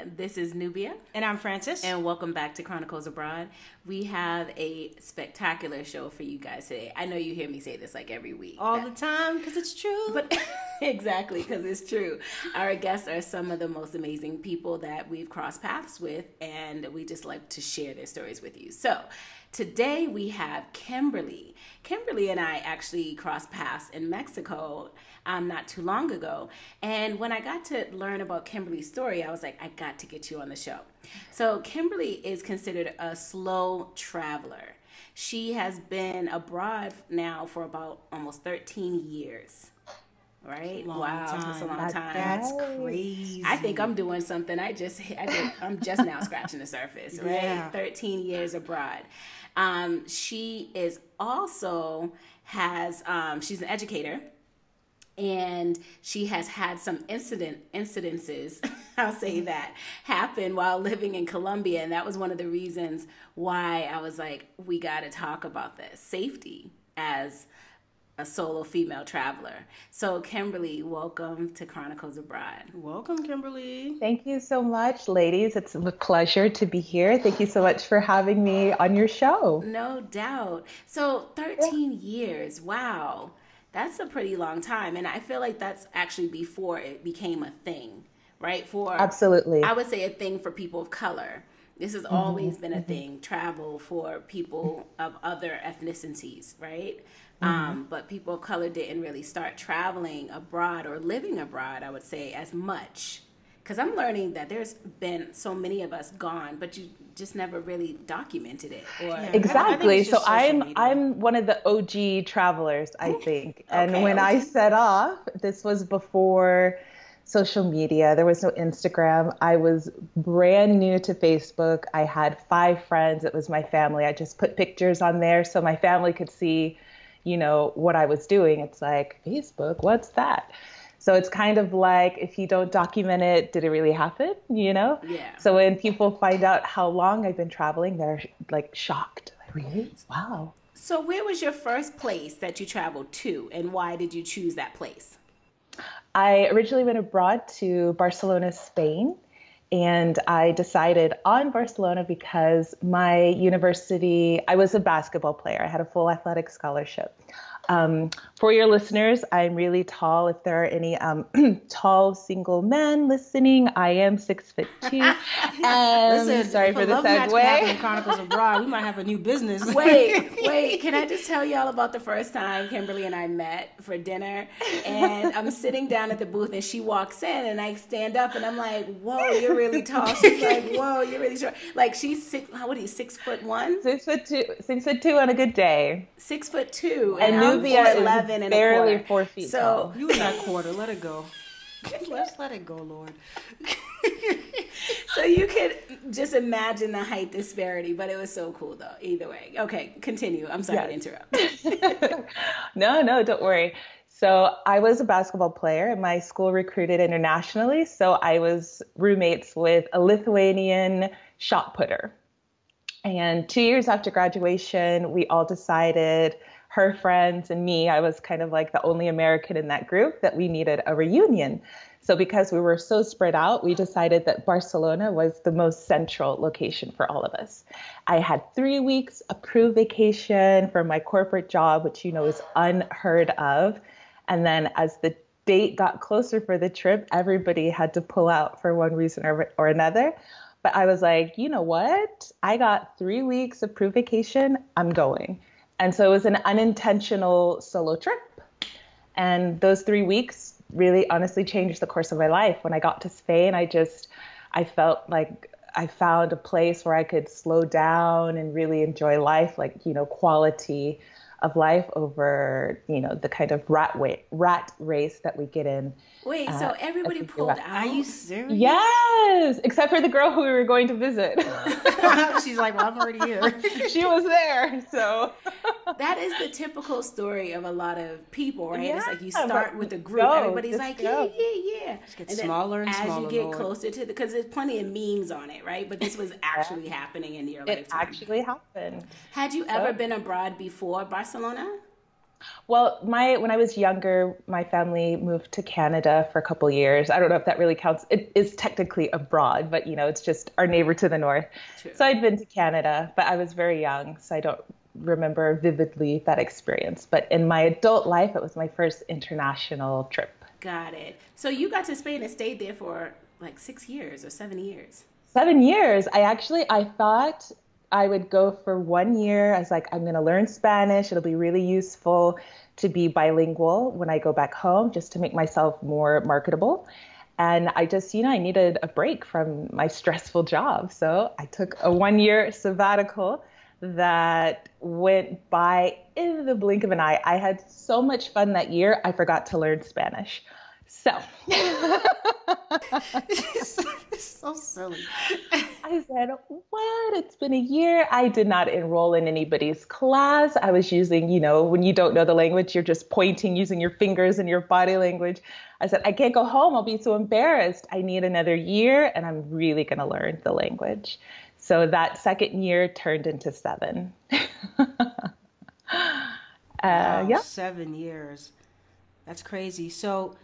This is Nubia. And I'm Francis. And welcome back to Chronicles Abroad. We have a spectacular show for you guys today. I know you hear me say this like every week. All the time, because it's true. But exactly, because it's true. Our guests are some of the most amazing people that we've crossed paths with, and we just like to share their stories with you. So today we have Kimberlee. Kimberlee and I actually crossed paths in Mexico not too long ago. And when I got to learn about Kimberlee's story, I was like, I got to get you on the show. So Kimberlee is considered a slow traveler. She has been abroad now for about almost 13 years. Right? Wow, that's a long time. That's crazy. I think I'm doing something. I'm just now scratching the surface, right? Yeah. 13 years abroad. She is also she's an educator, and she has had some incidences, I'll say that, happen while living in Colombia, and that was one of the reasons why I was like, we got to talk about this safety as a solo female traveler. So Kimberlee, welcome to Chronicles Abroad. Welcome, Kimberlee. Thank you so much, ladies. It's a pleasure to be here. Thank you so much for having me on your show. No doubt. So 13 years, wow. That's a pretty long time. And I feel like that's actually before it became a thing, right? Absolutely. I would say a thing for people of color. This has always been a thing, travel for people of other ethnicities, right? But people of color didn't really start traveling abroad or living abroad, I would say, as much. Because I'm learning that there's been so many of us gone, but you just never really documented it. Exactly. So I'm one of the OG travelers, I think. And when I set off, this was before social media. There was no Instagram. I was brand new to Facebook. I had 5 friends. It was my family. I just put pictures on there so my family could see, you know, what I was doing. It's like, Facebook, what's that? So it's kind of like, if you don't document it, did it really happen? You know? Yeah. So when people find out how long I've been traveling, they're like shocked. Like, really? Wow. So where was your first place that you traveled to, and why did you choose that place? I originally went abroad to Barcelona, Spain, and I decided on Barcelona because my university, I was a basketball player. I had a full athletic scholarship. For your listeners, I'm really tall. If there are any tall single men listening, I am 6'2". Listen, sorry for the segue. In Chronicles Abroad, we might have a new business. Wait, can I just tell y'all about the first time Kimberlee and I met for dinner? And I'm sitting down at the booth, and she walks in, and I stand up, and I'm like, "Whoa, you're really tall." She's like, "Whoa, you're really short." Like, she's 6'1"? 6'2" on a good day. 6'2", and I'm Nubia 11 and barely a quarter. 4 feet. So tall. You in that quarter, let it go. Let's let it go, Lord. So you could just imagine the height disparity, but it was so cool though. Either way. Okay, continue. I'm sorry to interrupt. No, don't worry. So I was a basketball player, and my school recruited internationally. So I was roommates with a Lithuanian shot putter. And 2 years after graduation, we all decided, her friends and me, I was kind of like the only American in that group, that we needed a reunion. So because we were so spread out, we decided that Barcelona was the most central location for all of us. I had 3 weeks approved vacation for my corporate job, which, you know, is unheard of. And then as the date got closer for the trip, everybody had to pull out for one reason or another. But I was like, you know what? I got 3 weeks approved vacation. I'm going. And so it was an unintentional solo trip. And those 3 weeks really honestly changed the course of my life. When I got to Spain, I felt like I found a place where I could slow down and really enjoy life, like, you know, quality of life over, you know, the kind of rat race that we get in. Wait, so everybody pulled out? Are you serious? Yes, except for the girl who we were going to visit. She's like, well, I'm already here. She was there, so. That is the typical story of a lot of people, right? Yeah, it's like you start with a group. Everybody's like, yeah. Just get smaller and smaller. As you get closer to because there's plenty of memes on it, right? But this was actually happening in your lifetime. It actually happened. Had you ever been abroad before Barcelona? Well, when I was younger, my family moved to Canada for a couple years. I don't know if that really counts. It is technically abroad, but it's just our neighbor to the north. True. So I'd been to Canada, but I was very young, so I don't remember vividly that experience. But in my adult life, it was my first international trip. Got it. So you got to Spain and stayed there for like 6 years or 7 years. 7 years. I thought I would go for 1 year. I was like, I'm going to learn Spanish. It'll be really useful to be bilingual when I go back home, just to make myself more marketable. And I just, I needed a break from my stressful job. So I took a 1 year sabbatical that went by in the blink of an eye. I had so much fun that year, I forgot to learn Spanish. So It's so silly. I said, what? It's been a year. I did not enroll in anybody's class. I was using, when you don't know the language, you're just pointing using your fingers and your body language. I said, I can't go home. I'll be so embarrassed. I need another year and I'm really going to learn the language. So that second year turned into 7. Wow, Yeah. 7 years. That's crazy. So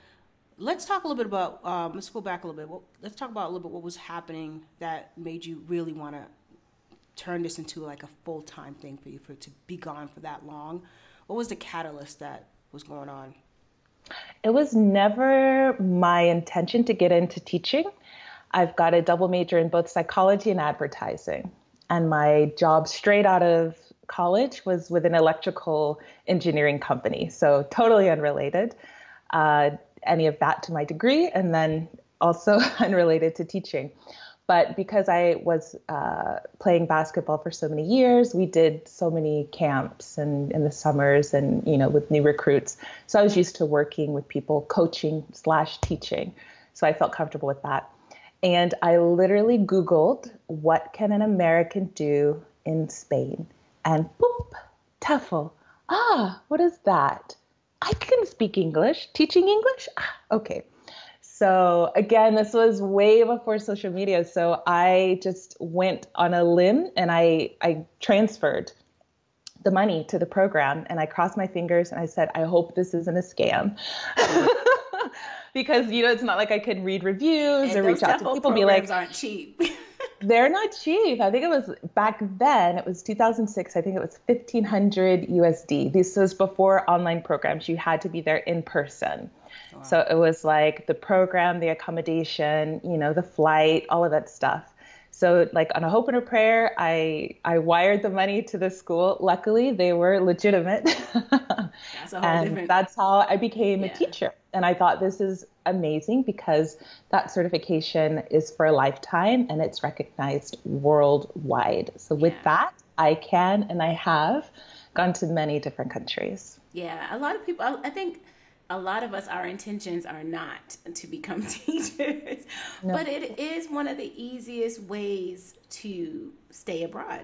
let's talk a little bit about, let's go back a little bit. Let's talk about a little bit what was happening that made you really want to turn this into like a full-time thing for you, for it to be gone for that long. What was the catalyst that was going on? It was never my intention to get into teaching. I've got a double major in both psychology and advertising. And my job straight out of college was with an electrical engineering company. So totally unrelated, any of that to my degree, and then also unrelated to teaching. But because I was playing basketball for so many years, we did so many camps and in the summers and, with new recruits. So I was used to working with people, coaching/teaching. So I felt comfortable with that. And I literally Googled, what can an American do in Spain? And boop, TEFL. What is that? I can speak English. Teaching English? Okay. So again, this was way before social media. So I just went on a limb and I transferred the money to the program and I crossed my fingers and I said, I hope this isn't a scam. Because, it's not like I could read reviews And or reach out to people and be like, aren't cheap. they're not cheap. I think it was back then, it was 2006. I think it was 1,500 USD. This was before online programs. You had to be there in person. Wow. So it was like the program, the accommodation, the flight, all of that stuff. So like on a hope and a prayer, I wired the money to the school. Luckily, they were legitimate. That's a whole and different... that's how I became a teacher. And I thought this is amazing because that certification is for a lifetime and it's recognized worldwide. So with that, I can and I have gone to many different countries. Yeah, a lot of people, I think a lot of us, our intentions are not to become teachers, but it is one of the easiest ways to stay abroad.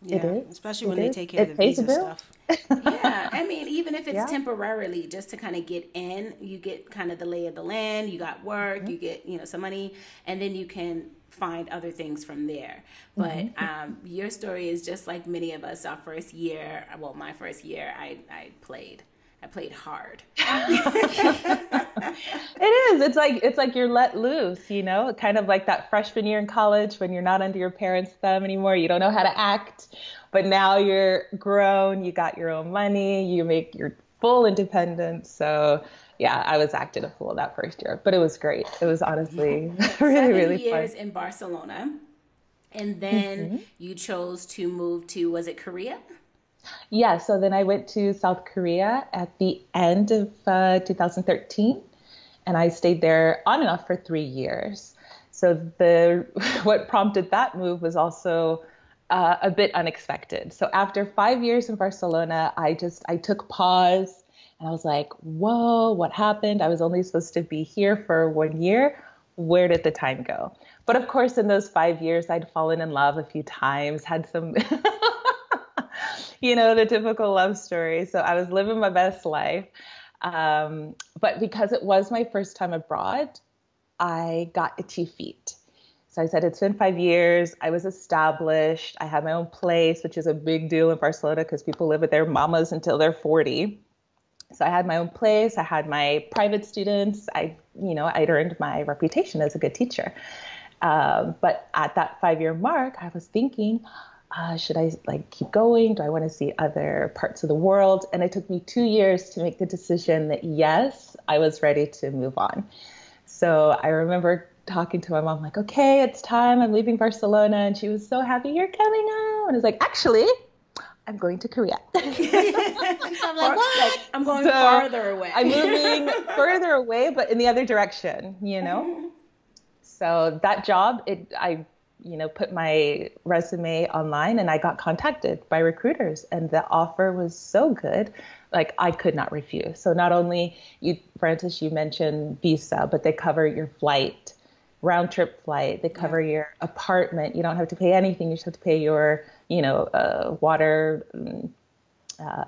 Yeah, it is. Especially when they take care of the visa stuff. Yeah, I mean, even if it's temporarily, just to kind of get in, you get kind of the lay of the land, you got work, you get, some money, and then you can find other things from there. But your story is just like many of us. Our first year, well, my first year, I played hard. It is. It's like you're let loose, kind of like that freshman year in college when you're not under your parents' thumb anymore. You don't know how to act, but now you're grown. You got your own money. You make your full independence. So yeah, I was acting a fool that first year, but it was great. It was honestly really 7 years fun. in Barcelona, and then you chose to move to, was it Korea? Yeah, so then I went to South Korea at the end of 2013, and I stayed there on and off for 3 years. So what prompted that move was also a bit unexpected. So after 5 years in Barcelona, I took pause, and I was like, whoa, what happened? I was only supposed to be here for 1 year. Where did the time go? But of course, in those 5 years, I'd fallen in love a few times, had some... the typical love story. So I was living my best life. But because it was my first time abroad, I got itchy feet. So I said, it's been 5 years. I was established. I had my own place, which is a big deal in Barcelona because people live with their mamas until they're 40. So I had my own place. I had my private students. I'd earned my reputation as a good teacher. But at that 5-year mark, I was thinking, should I like keep going? Do I want to see other parts of the world? And it took me 2 years to make the decision that yes, I was ready to move on. So I remember talking to my mom, like, okay, it's time. I'm leaving Barcelona. And she was so happy, you're coming now. And I was like, actually, I'm going to Korea. I'm like, what? Like, I'm going farther away. I'm moving further away, but in the other direction, So that job, I put my resume online and I got contacted by recruiters, and the offer was so good, like I could not refuse. So not only Francis, you mentioned visa, but they cover your flight, round trip flight. They cover your apartment. You don't have to pay anything. You just have to pay your, water,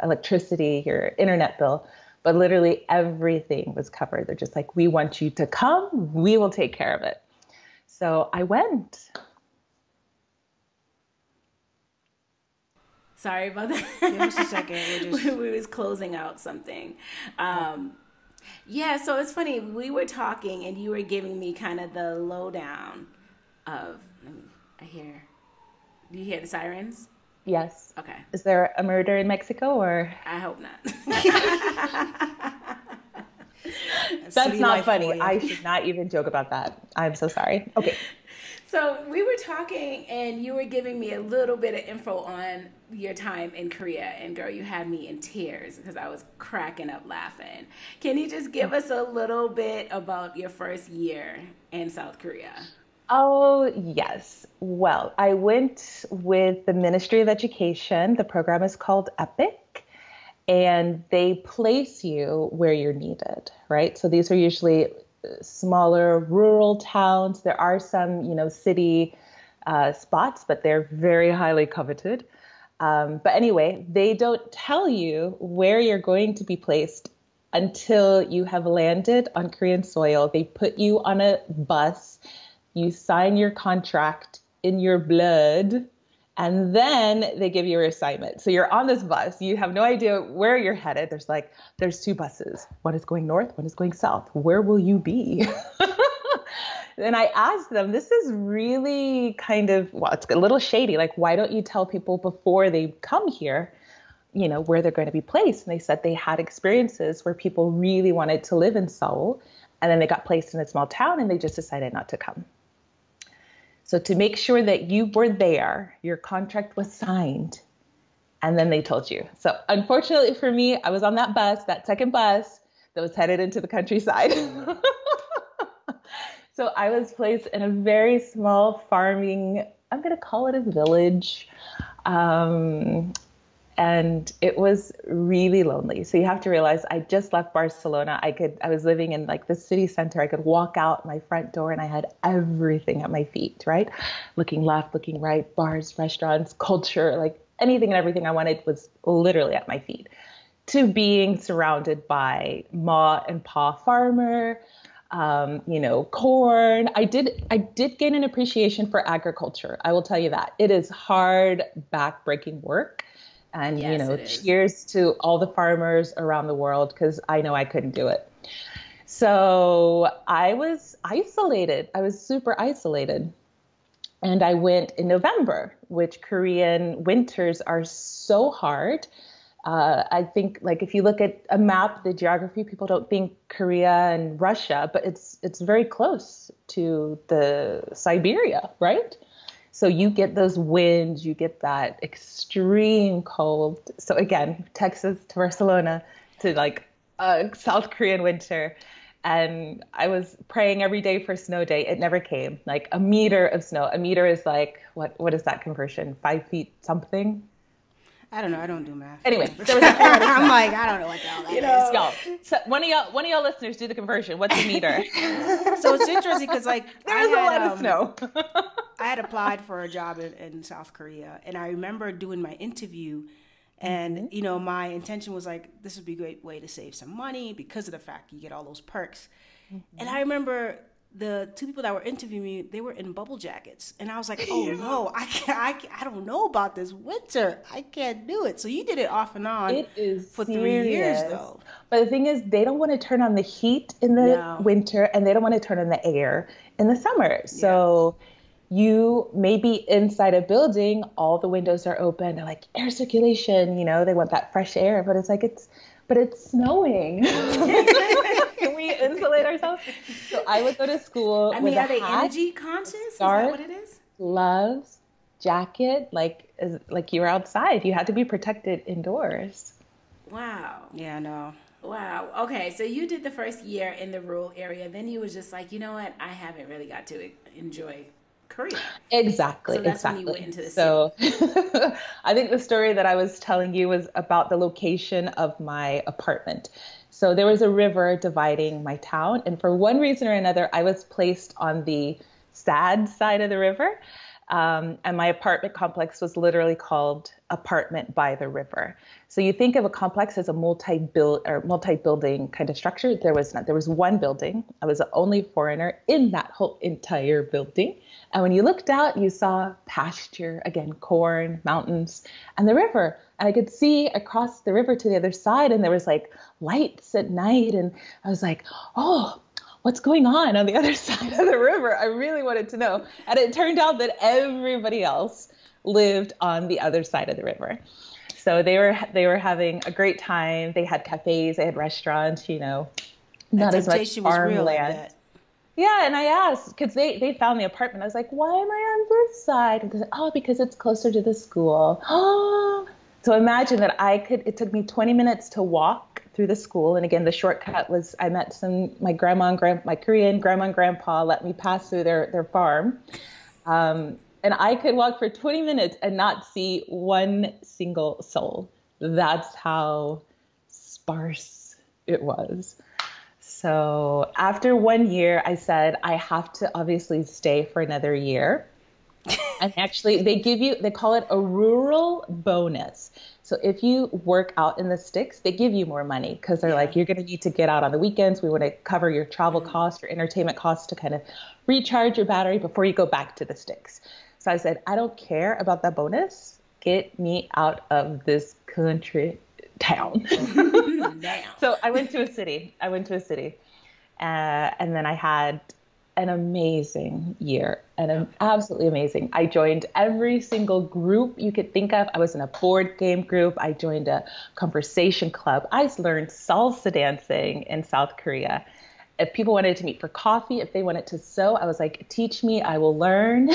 electricity, your internet bill. But literally everything was covered. They're just like, we want you to come. We will take care of it. So I went. Sorry about that. Just a second. We was closing out something. So it's funny. We were talking and you were giving me kind of the lowdown of, do you hear the sirens? Yes. Okay. Is there a murder in Mexico or? I hope not. That's not funny. I should not even joke about that. I'm so sorry. Okay. So we were talking and you were giving me a little bit of info on your time in Korea, and girl, you had me in tears because I was cracking up laughing. Can you just give us a little bit about your first year in South Korea? Oh, yes. Well, I went with the Ministry of Education. The program is called EPIC, and they place you where you're needed, right? So these are usually smaller rural towns. There are some, city spots, but they're very highly coveted. But anyway, they don't tell you where you're going to be placed until you have landed on Korean soil. They put you on a bus, you sign your contract in your blood, and then they give you your assignment. So you're on this bus. You have no idea where you're headed. There's 2 buses. One is going north, one is going south. Where will you be? Then I asked them, this is really it's a little shady. Like, why don't you tell people before they come here, where they're going to be placed? And they said they had experiences where people really wanted to live in Seoul, and then they got placed in a small town and they just decided not to come. So to make sure that you were there, your contract was signed, and then they told you. So unfortunately for me, I was on that second bus that was headed into the countryside. So I was placed in a very small farming, I'm going to call it a village. And it was really lonely. So you have to realize I just left Barcelona. I was living in like the city center. I could walk out my front door and I had everything at my feet, right? Looking left, looking right, bars, restaurants, culture, like anything and everything I wanted was literally at my feet. To being surrounded by ma and pa farmer, corn. I did gain an appreciation for agriculture. I will tell you that. It is hard, back-breaking work. And, cheers to all the farmers around the world, because I know I couldn't do it. So I was isolated. I was super isolated. And I went in November, which Korean winters are so hard. I think, like, if you look at a map, the geography, people don't think Korea and Russia, but it's very close to the Siberia, right? So you get those winds, you get that extreme cold. So again, Texas to Barcelona to like South Korean winter. And I was praying every day for a snow day. It never came. Like a meter of snow. A meter is like, what is that conversion? 5 feet something? I don't know. I don't do math. Anyway, there was I'm like, I don't know what the hell that is. Y'all, so one of y'all listeners do the conversion. What's a meter? So it's interesting because like there's a lot of snow. I had applied for a job in South Korea, and I remember doing my interview, and my intention was like, this would be a great way to save some money because of the fact you get all those perks. And I remember the 2 people that were interviewing me, they were in bubble jackets. And I was like, oh no, I don't know about this winter. I can't do it. So you did it off and on it is for serious. 3 years though. But the thing is, they don't want to turn on the heat in the winter, and they don't want to turn on the air in the summer. So you may be inside a building, all the windows are open, they're like air circulation, they want that fresh air, but it's snowing. Can we insulate ourselves? So I would go to school with a are they hat, energy conscious? scarf, Is that what it is? gloves, jacket, like you were outside. You had to be protected indoors. Wow. Yeah, no. Wow. Okay, so you did the first year in the rural area. Then you was just like, you know what? I haven't really got to enjoy Korea. Exactly. So that's when you went into the city. I think the story that I was telling you was about the location of my apartment. So there was a river dividing my town, and for one reason or another, I was placed on the sad side of the river. And my apartment complex was literally called Apartment by the River. So you think of a complex as a multi-building kind of structure. There was not. There was one building. I was the only foreigner in that whole entire building. And when you looked out, you saw pasture, again, corn, mountains, and the river. And I could see across the river to the other side, and there was like lights at night. And I was like, oh, what's going on the other side of the river? I really wanted to know. And it turned out that everybody else lived on the other side of the river. So they were having a great time. They had cafes, they had restaurants, not as much farmland. Yeah, and I asked, because they found the apartment. I was like, why am I on this side? And they said, oh, because it's closer to the school. Oh, so imagine that it took me 20 minutes to walk through the school. And again, the shortcut was I met my Korean grandma and grandpa let me pass through their farm. And I could walk for 20 minutes and not see one single soul. That's how sparse it was. So after 1 year, I said, I have to obviously stay for another year. And actually, they call it a rural bonus. So if you work out in the sticks, they give you more money because they're like, you're going to need to get out on the weekends. We want to cover your travel costs, your entertainment costs to kind of recharge your battery before you go back to the sticks. So I said, I don't care about that bonus. Get me out of this country town. So I went to a city. And then I had an amazing year, absolutely amazing. I joined every single group you could think of. I was in a board game group. I joined a conversation club. I learned salsa dancing in South Korea. If people wanted to meet for coffee, if they wanted to sew, I was like, teach me, I will learn.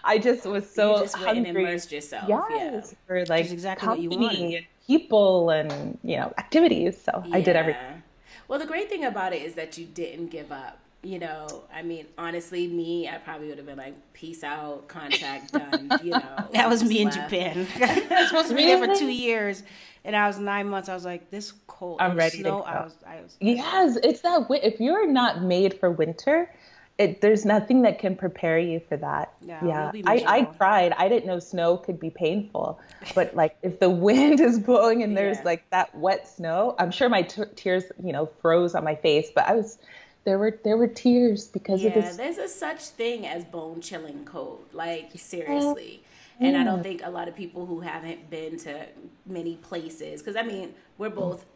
I just was so you just hungry. Went and immersed yourself. Yes, for like Which is exactly what you wanted. and people and activities. So I did everything. Well, the great thing about it is that you didn't give up. I mean, honestly, I probably would have been like, peace out, contract done, That was me in Japan. I was supposed to be there for 2 years, and I was 9 months. I was like, this cold. I'm ready snow. to go. I was Yes, it's that. If you're not made for winter, there's nothing that can prepare you for that. Yeah. I cried. I didn't know snow could be painful, but like if the wind is blowing and there's like that wet snow, I'm sure my tears, froze on my face, but there were tears because of this. There's a such thing as bone chilling cold, like seriously. And I don't think a lot of people who haven't been to many places, because I mean, we're both,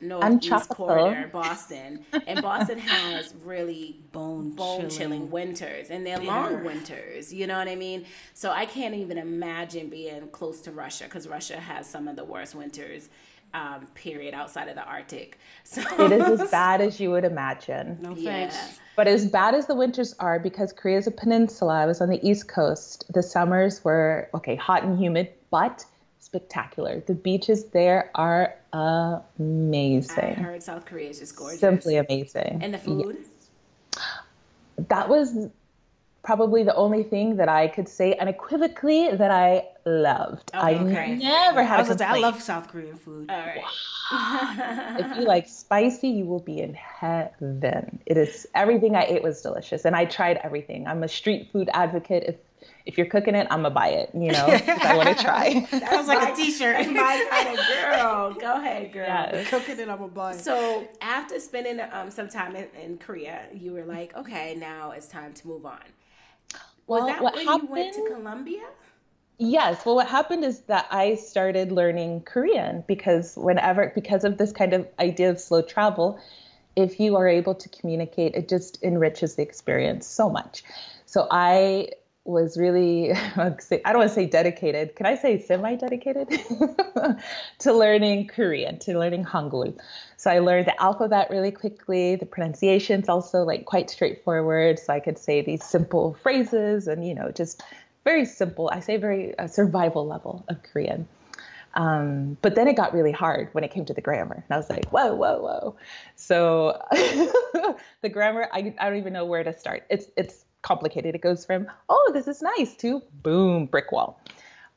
northeast corner, Boston, and Boston has really bone chilling winters, and they're long winters. You know what I mean? So I can't even imagine being close to Russia, because Russia has some of the worst winters. Period, outside of the Arctic. So it is as bad as you would imagine. No thanks. But as bad as the winters are, because Korea is a peninsula, I was on the East Coast. The summers were hot and humid, but spectacular. The beaches there are amazing. I heard South Korea is just gorgeous. Simply amazing. And the food? Yes. That was probably the only thing that I could say unequivocally that I loved. I never had a complaint. I love South Korean food. All right. If you like spicy, you will be in heaven. It is everything I ate was delicious, and I tried everything. I'm a street food advocate. If you're cooking it, I'm gonna buy it. Because I want to try. That sounds like a T-shirt. That's my kind of girl. Go ahead, girl. Yes. Cooking it, I'm gonna buy it. So after spending some time in Korea, you were like, okay, now it's time to move on. Was that when you went to Colombia? Yes. Well, what happened is that I started learning Korean because of this kind of idea of slow travel, if you are able to communicate, it just enriches the experience so much. So I was really, I don't want to say dedicated. Can I say semi-dedicated to learning Korean, to learning Hangul. So I learned the alphabet really quickly. The pronunciation's also like quite straightforward. So I could say these simple phrases and, just very simple. I say very survival level of Korean. But then it got really hard when it came to the grammar. And I was like, whoa, whoa, whoa. So the grammar, I don't even know where to start. It's complicated. It goes from, oh, this is nice to boom, brick wall.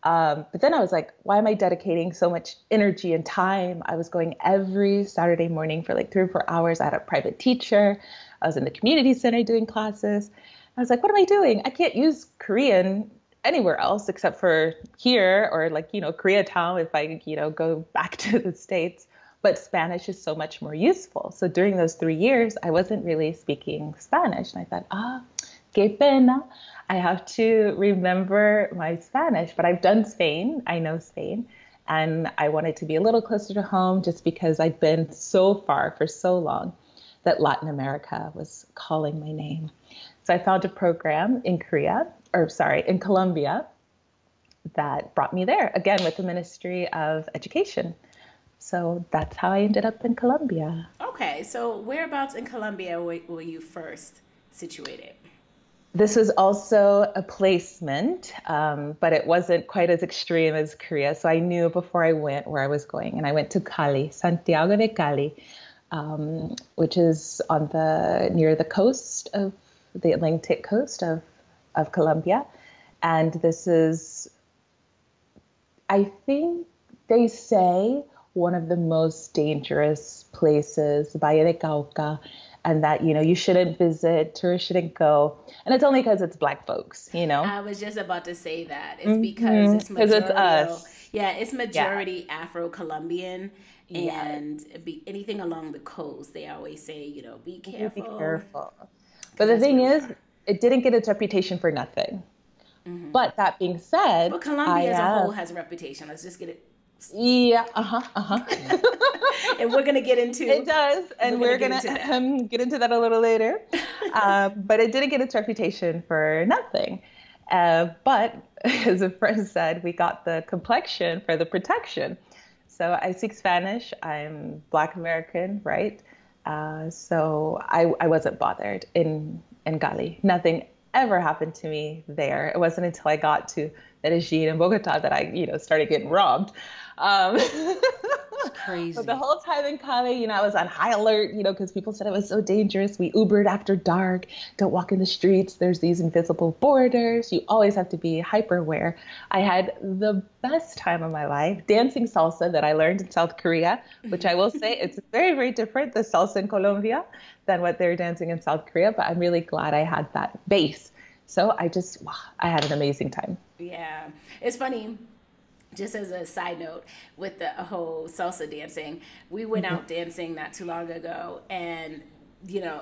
But then I was like, why am I dedicating so much energy and time? I was going every Saturday morning for like 3 or 4 hours. I had a private teacher. I was in the community center doing classes. I was like, what am I doing? I can't use Korean anywhere else except for here or like, Koreatown if I, go back to the States. But Spanish is so much more useful. So during those 3 years, I wasn't really speaking Spanish. And I thought, qué pena. I have to remember my Spanish. But I've done Spain. I know Spain. And I wanted to be a little closer to home just because I'd been so far for so long that Latin America was calling my name. So I found a program in in Colombia that brought me there, again, with the Ministry of Education. So that's how I ended up in Colombia. Okay, so whereabouts in Colombia were you first situated? This was also a placement, but it wasn't quite as extreme as Korea. So I knew before I went where I was going. And I went to Cali, Santiago de Cali, which is near the coast of the Atlantic coast of Colombia. And this is, I think they say, one of the most dangerous places, Valle de Cauca, and that, you shouldn't visit, tourists shouldn't go. And it's only because it's Black folks, I was just about to say that. It's because it's majority, it's us. It's majority Afro-Colombian. And anything along the coast, they always say, be careful. Be careful. But the thing is, it didn't get its reputation for nothing. Mm-hmm. But that being said, well, Colombia as a whole has a reputation. Let's just get it. Yeah, And we're gonna get into it. Does, and we're gonna get into that a little later. But it didn't get its reputation for nothing. But as a friend said, we got the complexion for the protection. So I speak Spanish. I'm Black American, right? So I wasn't bothered in Cali. Nothing ever happened to me there. It wasn't until I got to Medellin and Bogota that I, started getting robbed. Crazy. But the whole time in Cali, I was on high alert, because people said it was so dangerous. We Ubered after dark. Don't walk in the streets. There's these invisible borders. You always have to be hyper aware. I had the best time of my life dancing salsa that I learned in South Korea, which I will say it's very, very different, the salsa in Colombia, than what they're dancing in South Korea. But I'm really glad I had that base. So I had an amazing time. Yeah. It's funny. Just as a side note, with the whole salsa dancing, we went out dancing not too long ago, and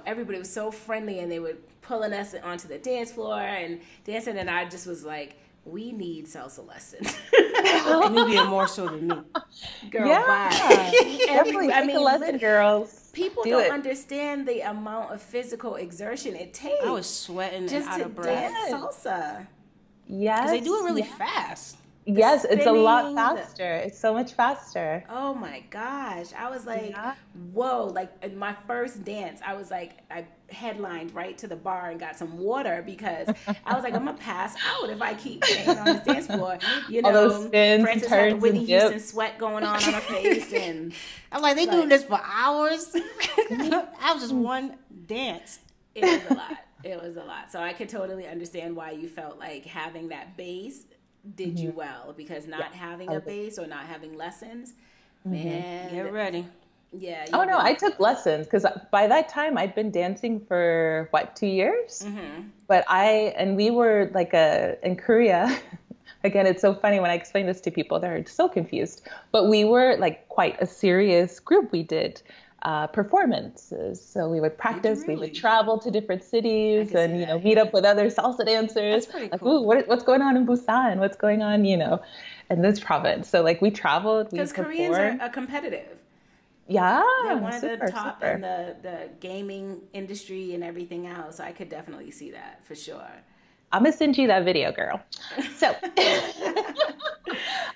everybody was so friendly, and they were pulling us onto the dance floor and dancing, and I just was like, we need salsa lessons. And you get more so than me. Girl, bye. Definitely take a lesson, girls. People don't understand the amount of physical exertion it takes. I was sweating just and out of breath. Dance salsa. Yes. Because they do it really fast. Yes, it's a lot faster. It's so much faster. Oh my gosh. I was like, whoa. Like in my first dance, I was like, I headlined right to the bar and got some water because I was like, I'm going to pass out if I keep staying on this dance floor. All those spins, Frances turns, had the Whitney and Houston sweat going on her face. And I'm like, they doing this for hours? I was just one dance. It was a lot. It was a lot. So I could totally understand why you felt like having that base did you well, because not having a base or not having lessons, man. Get ready. Yeah. Oh no, I took lessons because by that time I'd been dancing for 2 years. But we were like in Korea. Again, it's so funny when I explain this to people; they're so confused. But we were like quite a serious group. We did performances. So we would practice, we really? would travel to different cities can see and, you know, that, meet yeah. up with other salsa dancers. That's pretty Like, cool. ooh, what's going on in Busan? What's going on, you know, in this province? So like we traveled, we Because Koreans are performed. competitive. They're Yeah, one of the super, top in super. the gaming industry and everything else. I could definitely see that for sure. I'm gonna send you that video, girl. So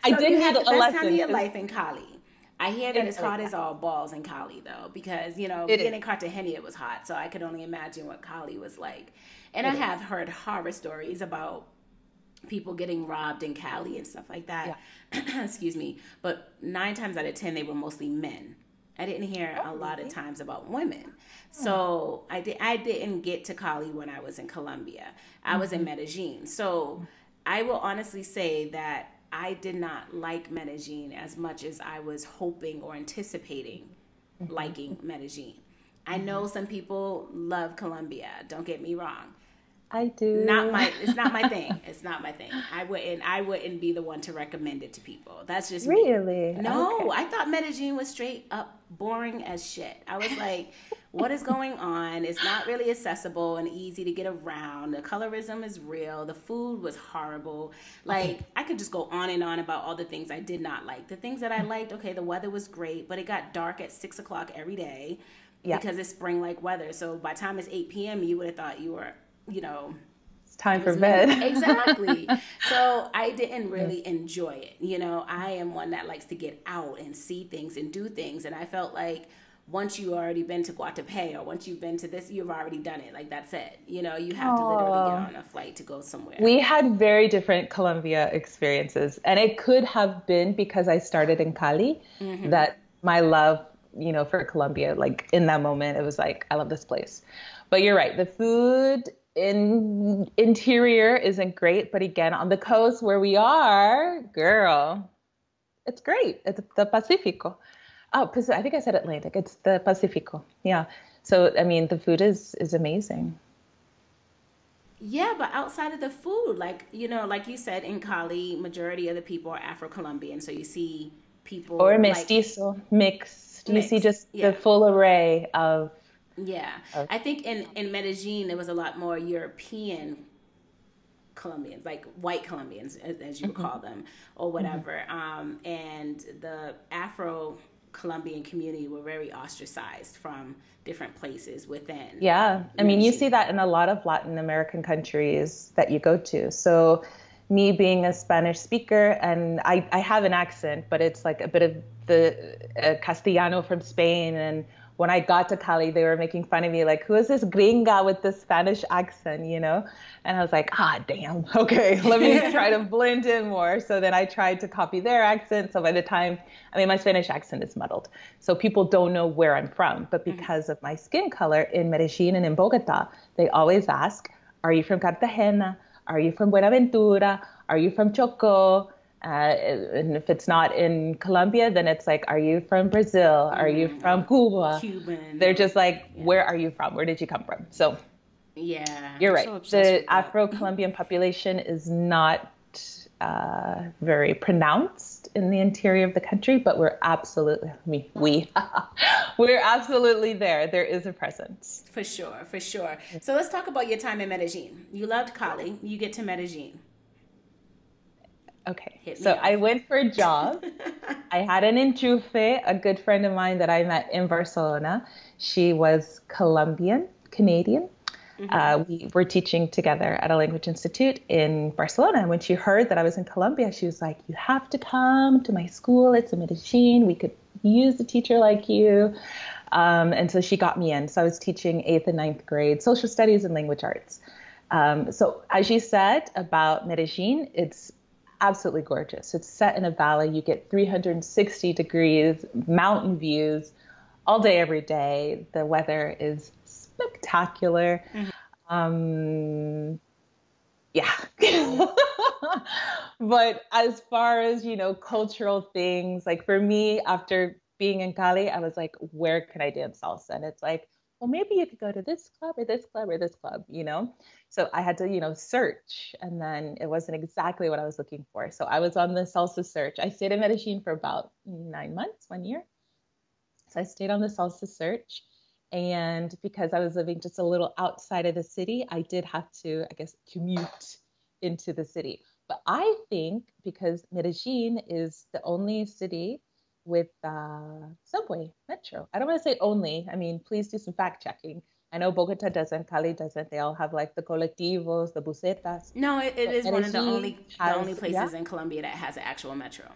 I So did you need had the a best time of lesson your because life in Cali. I hear that in it's Cali, hot yeah, as all balls in Cali though, because it being is. in Cartagena it was hot, so I could only imagine what Cali was like. And I It is. have heard horror stories about people getting robbed in Cali and stuff like Yeah. that. Excuse me, but 9 times out of 10 they were mostly men. I didn't hear Oh, a lot of really? times about women. Oh. So I didn't get to Cali when I was in Colombia. I was in Hmm. Medellin. So I will honestly say that I did not like Medellin as much as I was hoping or anticipating Hmm. liking Medellin. I Hmm. know some people love Colombia. Don't get me wrong. I Not do. my It's not my thing. It's not my thing. I wouldn't be the one to recommend it to people. That's just me. Really? No, Okay. I thought Medellin was straight up boring as shit. I was like, what is going on? It's not really accessible and easy to get around. The colorism is real. The food was horrible. Okay. Like, I could just go on and on about all the things I did not like. The things that I liked, okay, the weather was great, but it got dark at 6 o'clock every day Yeah. because it's spring like weather. So by the time it's 8 p.m., you would have thought you were, you know, It's time it for was midnight. bed. Exactly. So I didn't Yeah. really enjoy it. I am one that likes to get out and see things and do things. And I felt like once you already been to Guatapé or once you've been to this, you've already done it. Like that's it. You have to literally get Oh. on a flight to go somewhere. We had very different Colombia experiences, and it could have been because I started in Cali that my love, you know, for Colombia, like in that moment, it was like, I love this place. But you're right, the food in interior isn't great, but again, on the coast where we are, girl, it's great. It's the Pacifico. Oh, I think I said Atlantic. It's the Pacifico. Yeah. So, I mean, the food is amazing. Yeah, but outside of the food, like you said, in Cali, majority of the people are Afro-Colombian. So you see Or people like mestizo, mixed. You see mixed. just the Yeah. full array Yeah. of I think in Medellin, there was a lot more European Colombians, like white Colombians, as you would Mhm, call them, or mhm. whatever. And the Afro Colombian community were very ostracized from different places within Yeah. I mean, you see Medellin. that in a lot of Latin American countries that you go to. So, me being a Spanish speaker, and I have an accent, but it's like a bit of the Castellano from Spain. And when I got to Cali, they were making fun of me, like, who is this gringa with the Spanish accent, you know? And I was like, ah, damn. Okay, let me try to blend in more. So then I tried to copy their accent. So by the time, I mean, my Spanish accent is muddled. So people don't know where I'm from. But because of my skin color in Medellin and in Bogota, they always ask, are you from Cartagena? Are you from Buenaventura? Are you from Choco? And if it's not in Colombia, then it's like, are you from Brazil? Are you from Or Cuba? Cuban, They're or just like, yeah, where are you from? Where did you come from? So yeah. you're They're right. so obsessed The with that. Afro-Colombian population is not very pronounced in the interior of the country, but we're absolutely, we're absolutely there. There is a presence. For sure, for sure. So let's talk about your time in Medellin. You loved Cali. You get to Medellin. Okay, Hit so me I off. went for a job. I had an enchufe, a good friend of mine that I met in Barcelona. She was Colombian, Canadian. We were teaching together at a language institute in Barcelona. And when she heard that I was in Colombia, she was like, you have to come to my school. It's in Medellin. We could use a teacher like you. And so she got me in. So I was teaching eighth and ninth grade social studies and language arts. So as you said about Medellin, it's absolutely gorgeous. It's set in a valley. You get 360 degrees, mountain views all day, every day. The weather is spectacular. Um, yeah. But as far as, you know, cultural things, like for me, after being in Cali, I was like, where can I dance salsa? And it's like, well, maybe you could go to this club or this club or this club, you know? So I had to, you know, search, and then it wasn't exactly what I was looking for. So I was on the salsa search. I stayed in Medellin for about 9 months, 1 year. So I stayed on the salsa search. And because I was living just a little outside of the city, I did have to, I guess, commute into the city. But I think because Medellin is the only city with subway, metro. I don't want to say only. I mean, please do some fact checking. I know Bogota doesn't, Cali doesn't. They all have like the colectivos, the busetas. No, it But is one of Medellin the only has, yeah, places in Colombia that has an actual metro.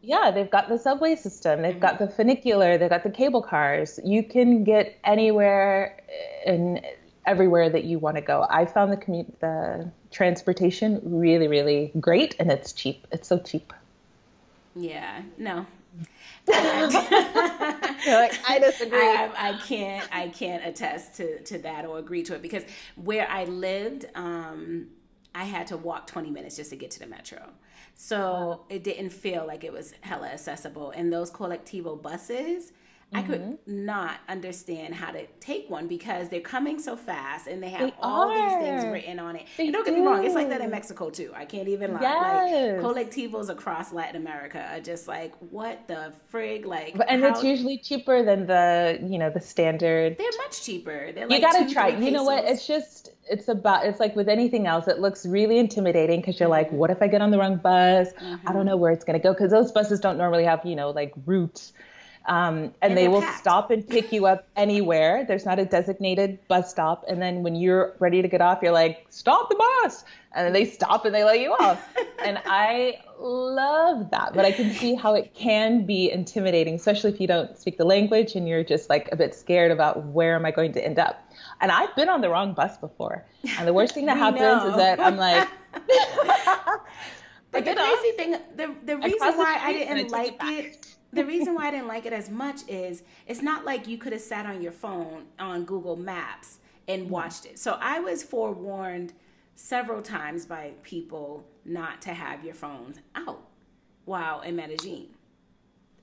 yeah, they've got the subway system, they've got Hmm. the funicular, they've got the cable cars. You can get anywhere and everywhere that you want to go. I found the transportation really, really great, and it's cheap. It's so cheap. Yeah, no. You're like, I disagree. I can't attest to that or agree to it because where I lived, I had to walk 20 minutes just to get to the metro. So it didn't feel like it was hella accessible. And those colectivo buses, I could not understand how to take one because they're coming so fast and they have They all these things are. written on it. They And don't get me wrong, it's like that in do. Mexico too. I can't even lie. Like Yes. collectivos across Latin America are just like, what the frig? Like And it's how usually cheaper than the standard. they're much cheaper. They're You like gotta two, try. three You know what? pesos. It's like with anything else, it looks really intimidating because you're like, what if I get on the wrong bus? I don't know where it's gonna go because those buses don't normally have, like routes. And And they they're will packed. stop and pick you up anywhere. There's not a designated bus stop. And then when you're ready to get off, you're like, stop the bus. And then they stop and they let you off. And I love that. But I can see how it can be intimidating, especially if you don't speak the language and you're just like a bit scared about where am I going to end up. And I've been on the wrong bus before. And the worst thing that We happens is know. that I'm like, I But the get off. crazy thing, the I cross reason the why I street and I didn't take it like back. it, the reason why I didn't like it as much is it's not like you could have sat on your phone on Google Maps and watched it. So I was forewarned several times by people not to have your phones out while in Medellin.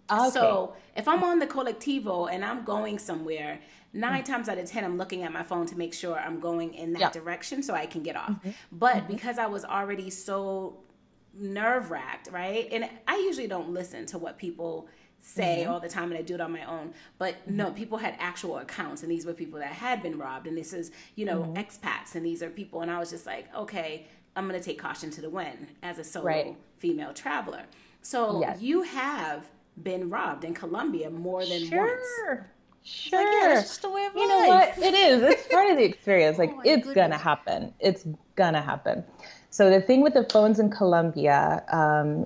Okay. So if I'm on the colectivo and I'm going somewhere, 9 times out of 10, I'm looking at my phone to make sure I'm going in that Yeah. direction so I can get off. But because I was already so nerve wracked, right? And I usually don't listen to what people say all the time and I do it on my own. But no, people had actual accounts and these were people that had been robbed. And this is, expats and these are people. And I was just like, okay, I'm going to take caution to the wind as a solo Right. female traveler. So Yes. you have been robbed in Colombia more than once. Sure. Like, yeah, that's just the way of You know life. what? It is. It's part of the experience. Like, Oh my it's gonna goodness. happen. It's gonna happen. So the thing with the phones in Colombia,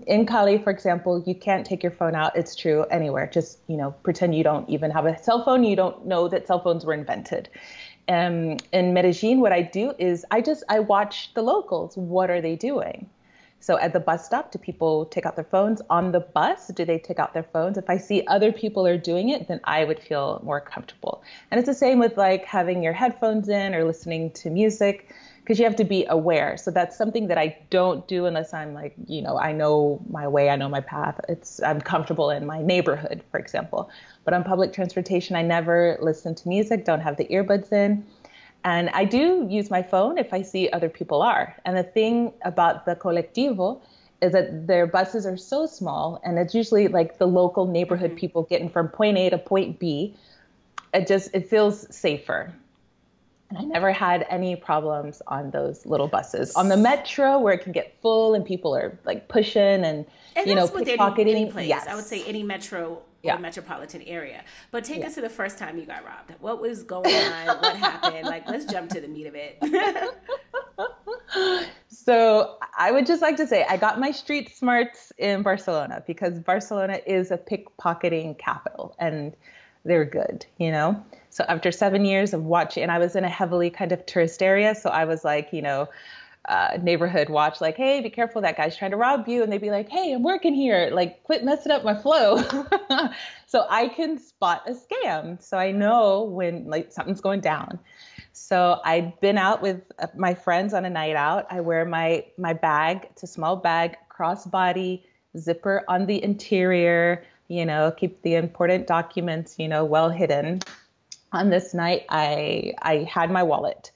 in Cali, for example, you can't take your phone out. It's true anywhere. Just, pretend you don't even have a cell phone. You don't know that cell phones were invented. In Medellin, what I do is I watch the locals. What are they doing? So at the bus stop, do people take out their phones? On the bus, do they take out their phones? If I see other people are doing it, then I would feel more comfortable. And it's the same with like having your headphones in or listening to music, because you have to be aware. So that's something that I don't do unless I'm like, I know my way, I know my path. I'm comfortable in my neighborhood, for example. But on public transportation, I never listen to music, don't have the earbuds in. And I do use my phone if I see other people are. And the thing about the colectivo is that their buses are so small, and it's usually like the local neighborhood people getting from point A to point B. It feels safer. And I never had any problems on those little buses. On the metro, where it can get full and people are like pushing and that's with any pickpocketing. place. Yes. I would say any metro Yeah. or metropolitan area. But take Yeah. us to the first time you got robbed. What was going on? What happened? Like, let's jump to the meat of it. So I would just like to say I got my street smarts in Barcelona because Barcelona is a pickpocketing capital and they're good. So after 7 years of watching, and I was in a heavily kind of tourist area. So I was like, neighborhood watch, like, hey, be careful, that guy's trying to rob you. And they'd be like, hey, I'm working here. Like, quit messing up my flow. So I can spot a scam. So I know when like something's going down. So I'd been out with my friends on a night out. I wear my bag. It's a small bag, crossbody, zipper on the interior, keep the important documents, well hidden. On this night, I had my wallet.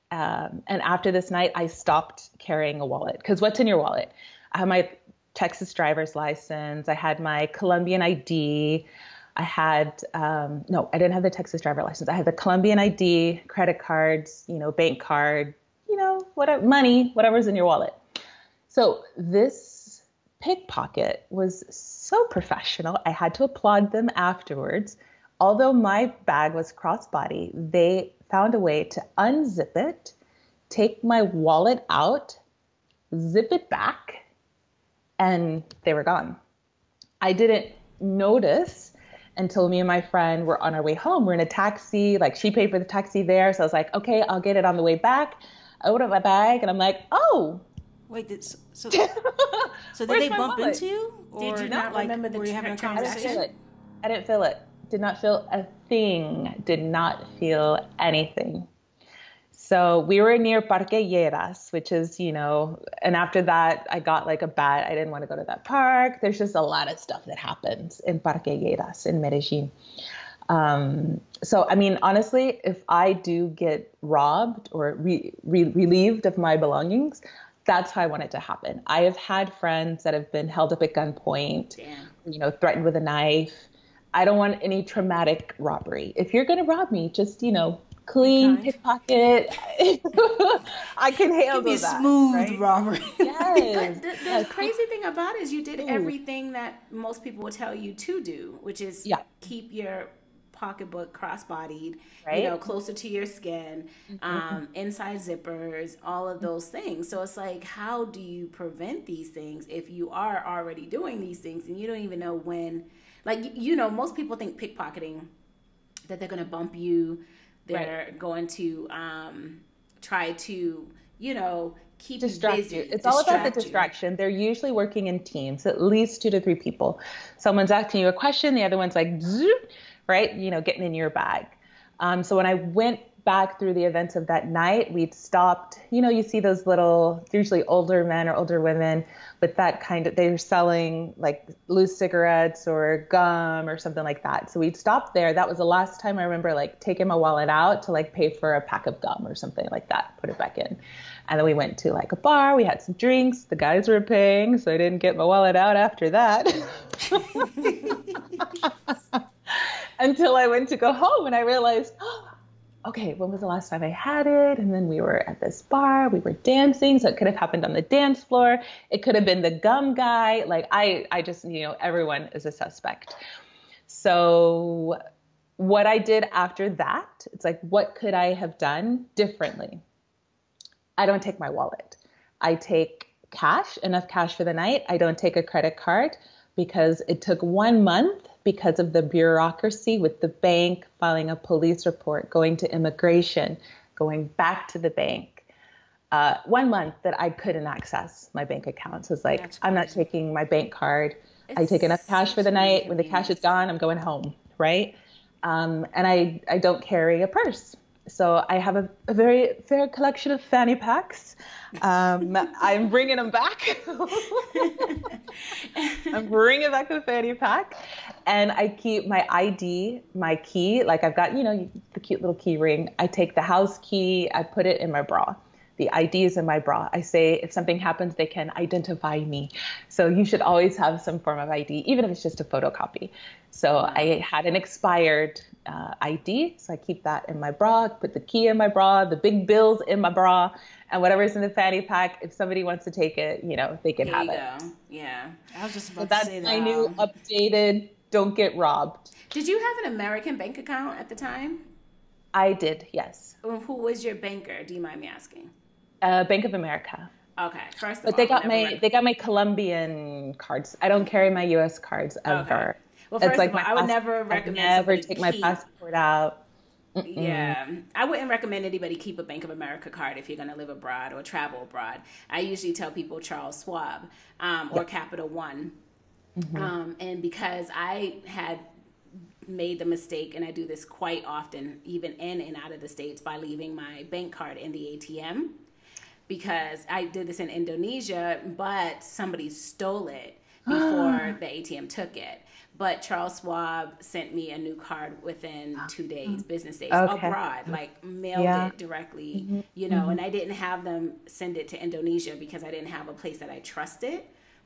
And after this night, I stopped carrying a wallet. Because what's in your wallet? I had my Texas driver's license. I had my Colombian ID. I had, no, I didn't have the Texas driver license. I had the Colombian ID, credit cards, bank card, whatever, money, whatever's in your wallet. So this pickpocket was so professional. I had to applaud them afterwards. Although my bag was crossbody, they found a way to unzip it, take my wallet out, zip it back, and they were gone. I didn't notice until me and my friend were on our way home. We're in a taxi, like she paid for the taxi there. So I was like, okay, I'll get it on the way back. I opened up my bag and I'm like, oh. Wait, so did they bump wallet? into you? Did you not remember the were you having a conversation? I didn't feel it. Did not feel a thing. Did not feel anything. So we were near Parque Lleras, which is, and after that, I got like a bad, I didn't want to go to that park. There's just a lot of stuff that happens in Parque Lleras in Medellin. So, I mean, honestly, if I do get robbed or relieved of my belongings, that's how I want it to happen. I have had friends that have been held up at gunpoint, threatened with a knife. I don't want any traumatic robbery. If you're going to rob me, just, clean pickpocket. I can handle that. Smooth right? Robbery. Yes. But the crazy thing about it is you did everything that most people would tell you to do, which is keep your pocketbook crossbodied, right? Closer to your skin, inside zippers, all of those things. So it's like, how do you prevent these things if you are already doing these things and you don't even know when? Like, most people think pickpocketing, that they're going to bump you. They're going to try to, keep distract you busy. It's all about the distraction. They're usually working in teams, at least 2 to 3 people. Someone's asking you a question, the other one's like, right? Getting in your bag. So when I went back through the events of that night, we'd stopped, you see those little, usually older men or older women with that kind of, they're selling like loose cigarettes or gum or something like that. So we'd stopped there. That was the last time I remember like taking my wallet out to like pay for a pack of gum or something like that, put it back in. And then we went to like a bar, we had some drinks, the guys were paying, so I didn't get my wallet out after that. Until I went to go home and I realized, okay, when was the last time I had it? And then we were at this bar, we were dancing. So it could have happened on the dance floor. It could have been the gum guy. Like I just, everyone is a suspect. So what I did after that, it's like, what could I have done differently? I don't take my wallet. I take cash, enough cash for the night. I don't take a credit card because it took 1 month because of the bureaucracy with the bank, filing a police report, going to immigration, going back to the bank. 1 month that I couldn't access my bank account. So it's like, I'm not taking my bank card. I take enough cash for the night. When the cash is gone, I'm going home, right? And I don't carry a purse. So I have a very fair collection of fanny packs. I'm bringing them back. I'm bringing back the fanny pack. And I keep my ID, my key. Like I've got, the cute little key ring. I take the house key. I put it in my bra. The ID is in my bra. I say, if something happens, they can identify me. So you should always have some form of ID, even if it's just a photocopy. So I had an expired ID. So I keep that in my bra, put the key in my bra, the big bills in my bra, and whatever's in the fanny pack. If somebody wants to take it, they can have it. Yeah. I was just about to say that. I knew updated, don't get robbed. Did you have an American bank account at the time? I did, yes. Who was your banker? Do you mind me asking? Bank of America. Okay, first of all, they got my Colombian cards. I don't carry my U.S. cards ever. Okay. Well, first of all, I would never recommend never take my passport out. Yeah, I wouldn't recommend anybody keep a Bank of America card if you're going to live abroad or travel abroad. I usually tell people Charles Schwab or Capital One. And because I had made the mistake, and I do this quite often, even in and out of the States, by leaving my bank card in the ATM. Because I did this in Indonesia, but somebody stole it before the ATM took it. But Charles Schwab sent me a new card within 2 days, business days, abroad, like mailed it directly, and I didn't have them send it to Indonesia because I didn't have a place that I trusted.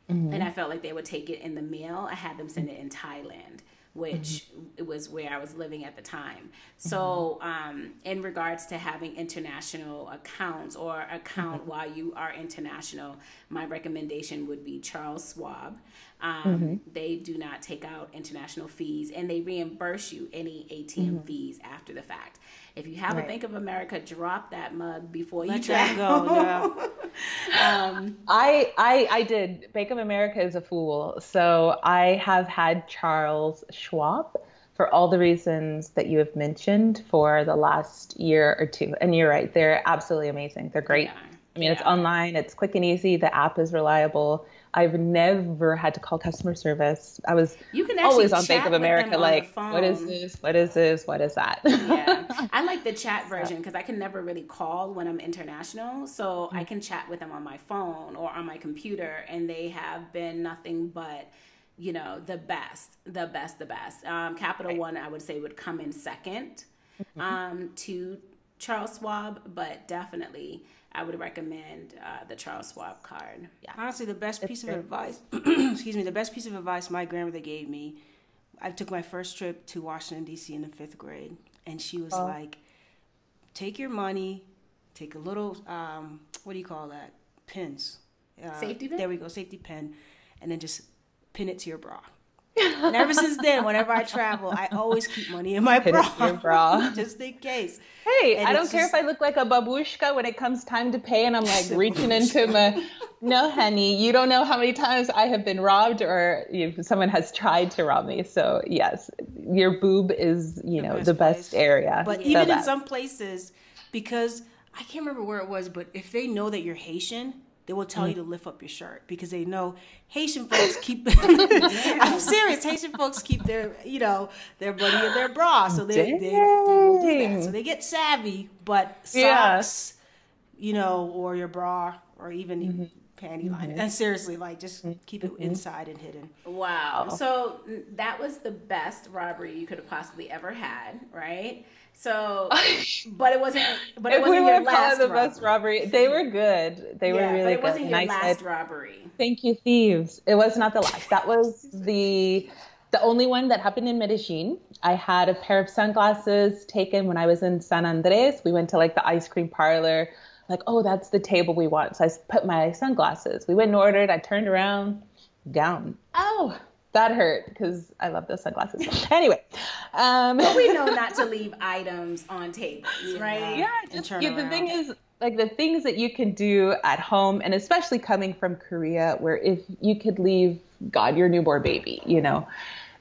And I felt like they would take it in the mail. I had them send it in Thailand. which it was where I was living at the time. So in regards to having international accounts or account while you are international, my recommendation would be Charles Schwab. They do not take out international fees, and they reimburse you any ATM fees after the fact. If you have a Bank of America, drop that mug before you travel. Go. Yeah. I did. Bank of America is a fool. So I have had Charles Schwab for all the reasons that you have mentioned for the last year or two. And you're right. They're absolutely amazing. They're great. I mean, it's online. It's quick and easy. The app is reliable. I've never had to call customer service. I was always on Bank of America, like, what is this? What is this? What is that? Yeah. I like the chat version because I can never really call when I'm international. So I can chat with them on my phone or on my computer, and they have been nothing but, you know, the best. Capital One, I would say, would come in second to Charles Schwab, but definitely I would recommend the Charles Schwab card. Yeah. Honestly, the best piece of advice, the best piece of advice my grandmother gave me, I took my first trip to Washington, D.C. in the 5th grade, and she was like, take your money, take a little, what do you call that? Pins. Safety pin? There we go, safety pin, and then just pin it to your bra. And ever since then, whenever I travel, I always keep money in my bra. Just in case. Hey, and I don't care if I look like a babushka when it comes time to pay and I'm like reaching into my, no, honey, you don't know how many times I have been robbed or someone has tried to rob me. So yes, your boob is, the best area. But even in some places, because I can't remember where it was, but if they know that you're Haitian, they will tell you to lift up your shirt because they know Haitian folks keep. I'm serious. Haitian folks keep their money in their bra, so they will do that. So they get savvy, but socks, or your bra, or even panty liner. And seriously, like just keep it inside and hidden. Wow. So that was the best robbery you could have possibly ever had, right? So, but it wasn't your last the best robbery. They were good. They were really good. But it wasn't your last robbery. Thank you, thieves. It was not the last. That was the only one that happened in Medellin. I had a pair of sunglasses taken when I was in San Andres. We went to like the ice cream parlor. Like, oh, that's the table we want. So I put my sunglasses. We went and ordered. I turned around, down. Oh, that hurt because I love those sunglasses. Anyway. But we know not to leave items on tables, right? Yeah. The thing is, like the things that you can do at home, and especially coming from Korea, where if you could leave, God, your newborn baby,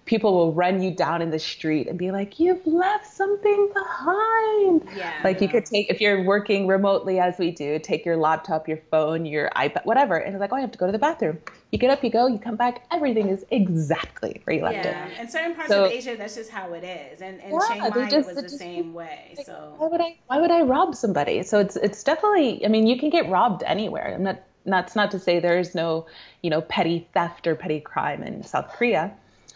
people will run you down in the street and be like, you've left something behind. Yeah. Like you could take, if you're working remotely as we do, take your laptop, your phone, your iPad, whatever. And it's like, oh, I have to go to the bathroom. You get up, you go, you come back. Everything is exactly where you left it. Yeah. In certain parts of Asia, that's just how it is. And Chiang Mai was the same way. Like, so why would I rob somebody? So it's definitely, I mean, you can get robbed anywhere. That's not to say there is no, petty theft or petty crime in South Korea.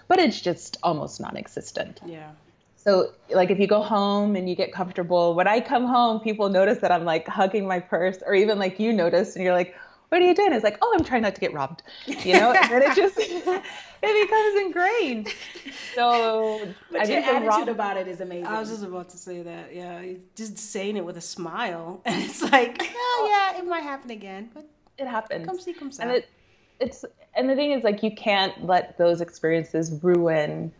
But it's just almost non-existent. Yeah. So like if you go home and you get comfortable, when I come home, people notice that I'm like hugging my purse, or even like you notice and you're like, what are you doing? It's like, oh, I'm trying not to get robbed, and then it just, it becomes ingrained. So but your attitude about it is amazing. I was just about to say that. Yeah. Just saying it with a smile. And it's like, oh yeah, it might happen again, but it happens. Come see, come see. And the thing is, like, you can't let those experiences ruin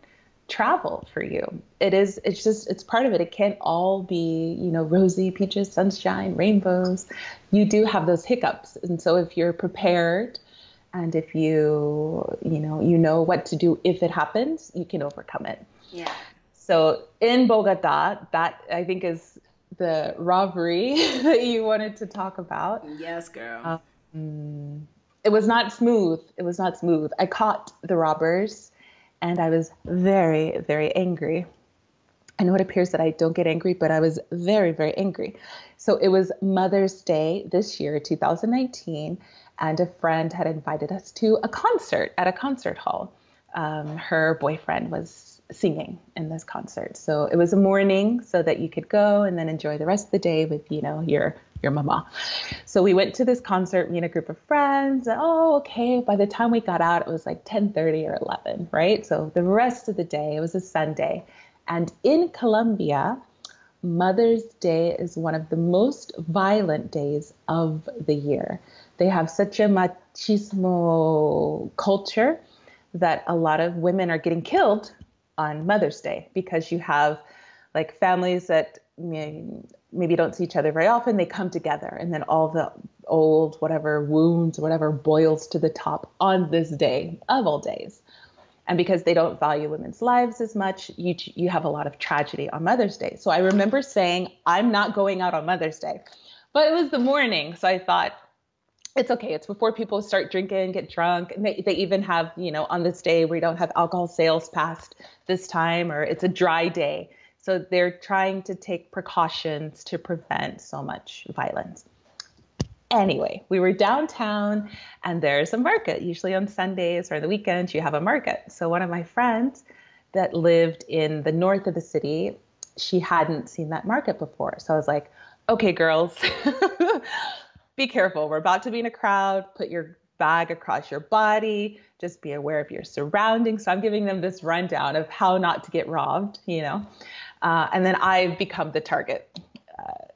travel for you. It's part of it. It can't all be, rosy peaches, sunshine, rainbows. You do have those hiccups. And so if you're prepared and if you know what to do if it happens, you can overcome it. Yeah. So in Bogota, that I think is the robbery that you wanted to talk about. Yes, girl. It was not smooth. I caught the robbers and I was very, very angry. I know it appears that I don't get angry, but I was very, very angry. So it was Mother's Day this year, 2019, and a friend had invited us to a concert at a concert hall. Her boyfriend was singing in this concert. So it was a morning so that you could go and then enjoy the rest of the day with, your your mama. So we went to this concert, me and a group of friends. Oh, okay. By the time we got out, it was like 10:30 or 11, right? So the rest of the day, it was a Sunday. And in Colombia, Mother's Day is one of the most violent days of the year. They have such a machismo culture that a lot of women are getting killed on Mother's Day because you have like families that maybe don't see each other very often. They come together and then all the old whatever wounds, whatever boils to the top on this day of all days. And because they don't value women's lives as much, you have a lot of tragedy on Mother's Day. So I remember saying, I'm not going out on Mother's Day. But it was the morning. So I thought, it's okay. It's before people start drinking, get drunk. And they even have, on this day, we don't have alcohol sales past this time, or it's a dry day. So they're trying to take precautions to prevent so much violence. Anyway, we were downtown and there's a market. Usually on Sundays or the weekends, you have a market. So one of my friends that lived in the north of the city, she hadn't seen that market before. So I was like, okay, girls, be careful. We're about to be in a crowd. Put your bag across your body. Just be aware of your surroundings. So I'm giving them this rundown of how not to get robbed, and then I've become the target,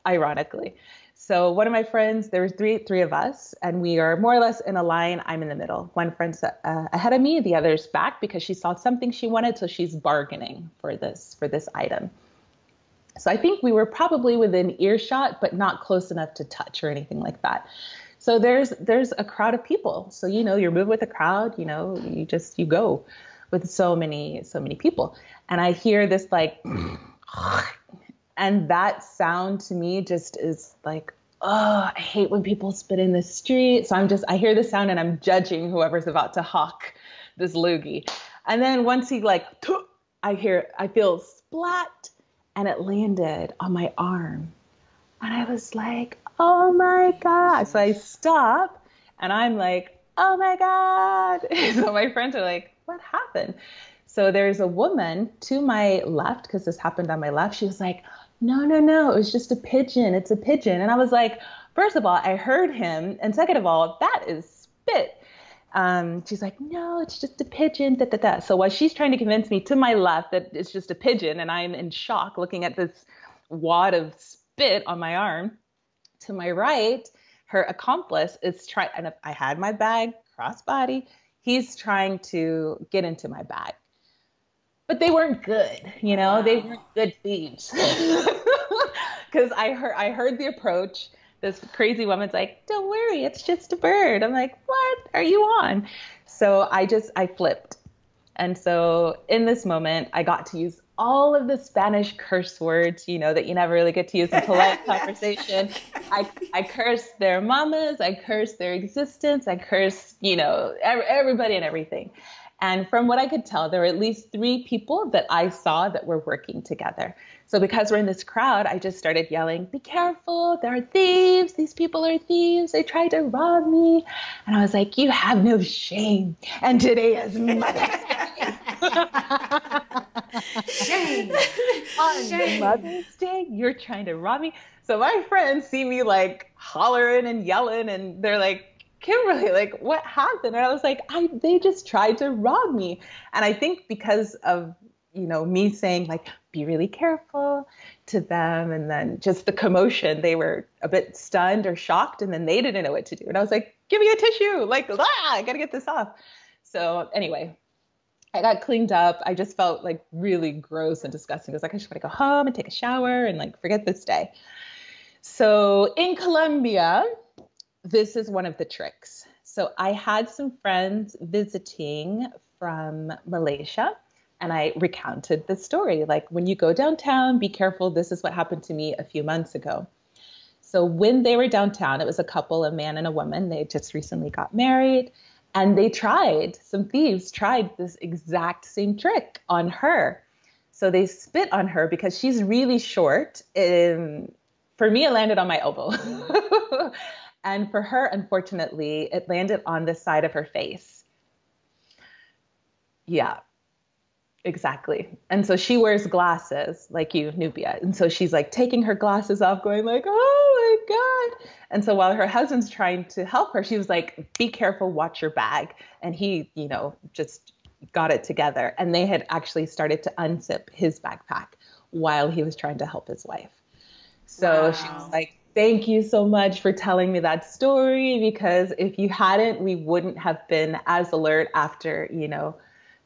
ironically. So one of my friends, there was three of us, and we are more or less in a line. I'm in the middle. One friend's ahead of me, the other's back because she saw something she wanted, so she's bargaining for this item. So I think we were probably within earshot, but not close enough to touch or anything like that. So there's a crowd of people. So you're moving with a crowd. You go with so many people, and I hear this like. And that sound to me just is like, oh, I hate when people spit in the street. So I hear the sound and I'm judging whoever's about to hawk this loogie. And then once he I feel splat and it landed on my arm. And I was like, oh my God. So I stop and I'm like, oh my God. So my friends are like, what happened? So there's a woman to my left, because this happened on my left. She was like, no, it was just a pigeon. It's a pigeon. And I was like, first of all, I heard him. And second of all, that is spit. She's like, no, it's just a pigeon. Da, da, da. So while she's trying to convince me to my left that it's just a pigeon, and I'm in shock looking at this wad of spit on my arm, to my right, her accomplice is trying, and I had my bag crossbody. He's trying to get into my bag. But they weren't good, Wow. They weren't good thieves. Because I heard the approach. This crazy woman's like, don't worry, it's just a bird. I'm like, what are you on? So I flipped. And so in this moment, I got to use all of the Spanish curse words, that you never really get to use in polite conversation. I cursed their mamas. I cursed their existence. I cursed, everybody and everything. And from what I could tell, there were at least 3 people that I saw that were working together. So because we're in this crowd, I just started yelling, be careful, there are thieves. These people are thieves. They tried to rob me. And I was like, you have no shame. And today is Mother's Day. Shame. On Mother's Day, you're trying to rob me. So my friends see me like hollering and yelling, and they're like, Kimberlee, like, what happened? And I was like, they just tried to rob me. And I think because of, me saying like, be really careful to them. And then just the commotion, they were a bit stunned or shocked, and then they didn't know what to do. And I was like, give me a tissue. Like, I got to get this off. So anyway, I got cleaned up. I just felt like really gross and disgusting. I was like, I just want to go home and take a shower and like forget this day. So in Colombia, this is one of the tricks. So I had some friends visiting from Malaysia, and I recounted the story. Like, when you go downtown, be careful. This is what happened to me a few months ago. So when they were downtown, it was a couple, a man and a woman. They just recently got married, and some thieves tried this exact same trick on her. So they spit on her because she's really short. For me, it landed on my elbow. And for her, unfortunately, it landed on the side of her face. Yeah. Exactly. And so she wears glasses like you, Nubia. And so she's like taking her glasses off, going like, oh my God. And so while her husband's trying to help her, she was like, be careful, watch your bag. And he, just got it together. And they had actually started to unzip his backpack while he was trying to help his wife. So she was Wow. like, thank you so much for telling me that story, because if you hadn't, we wouldn't have been as alert after,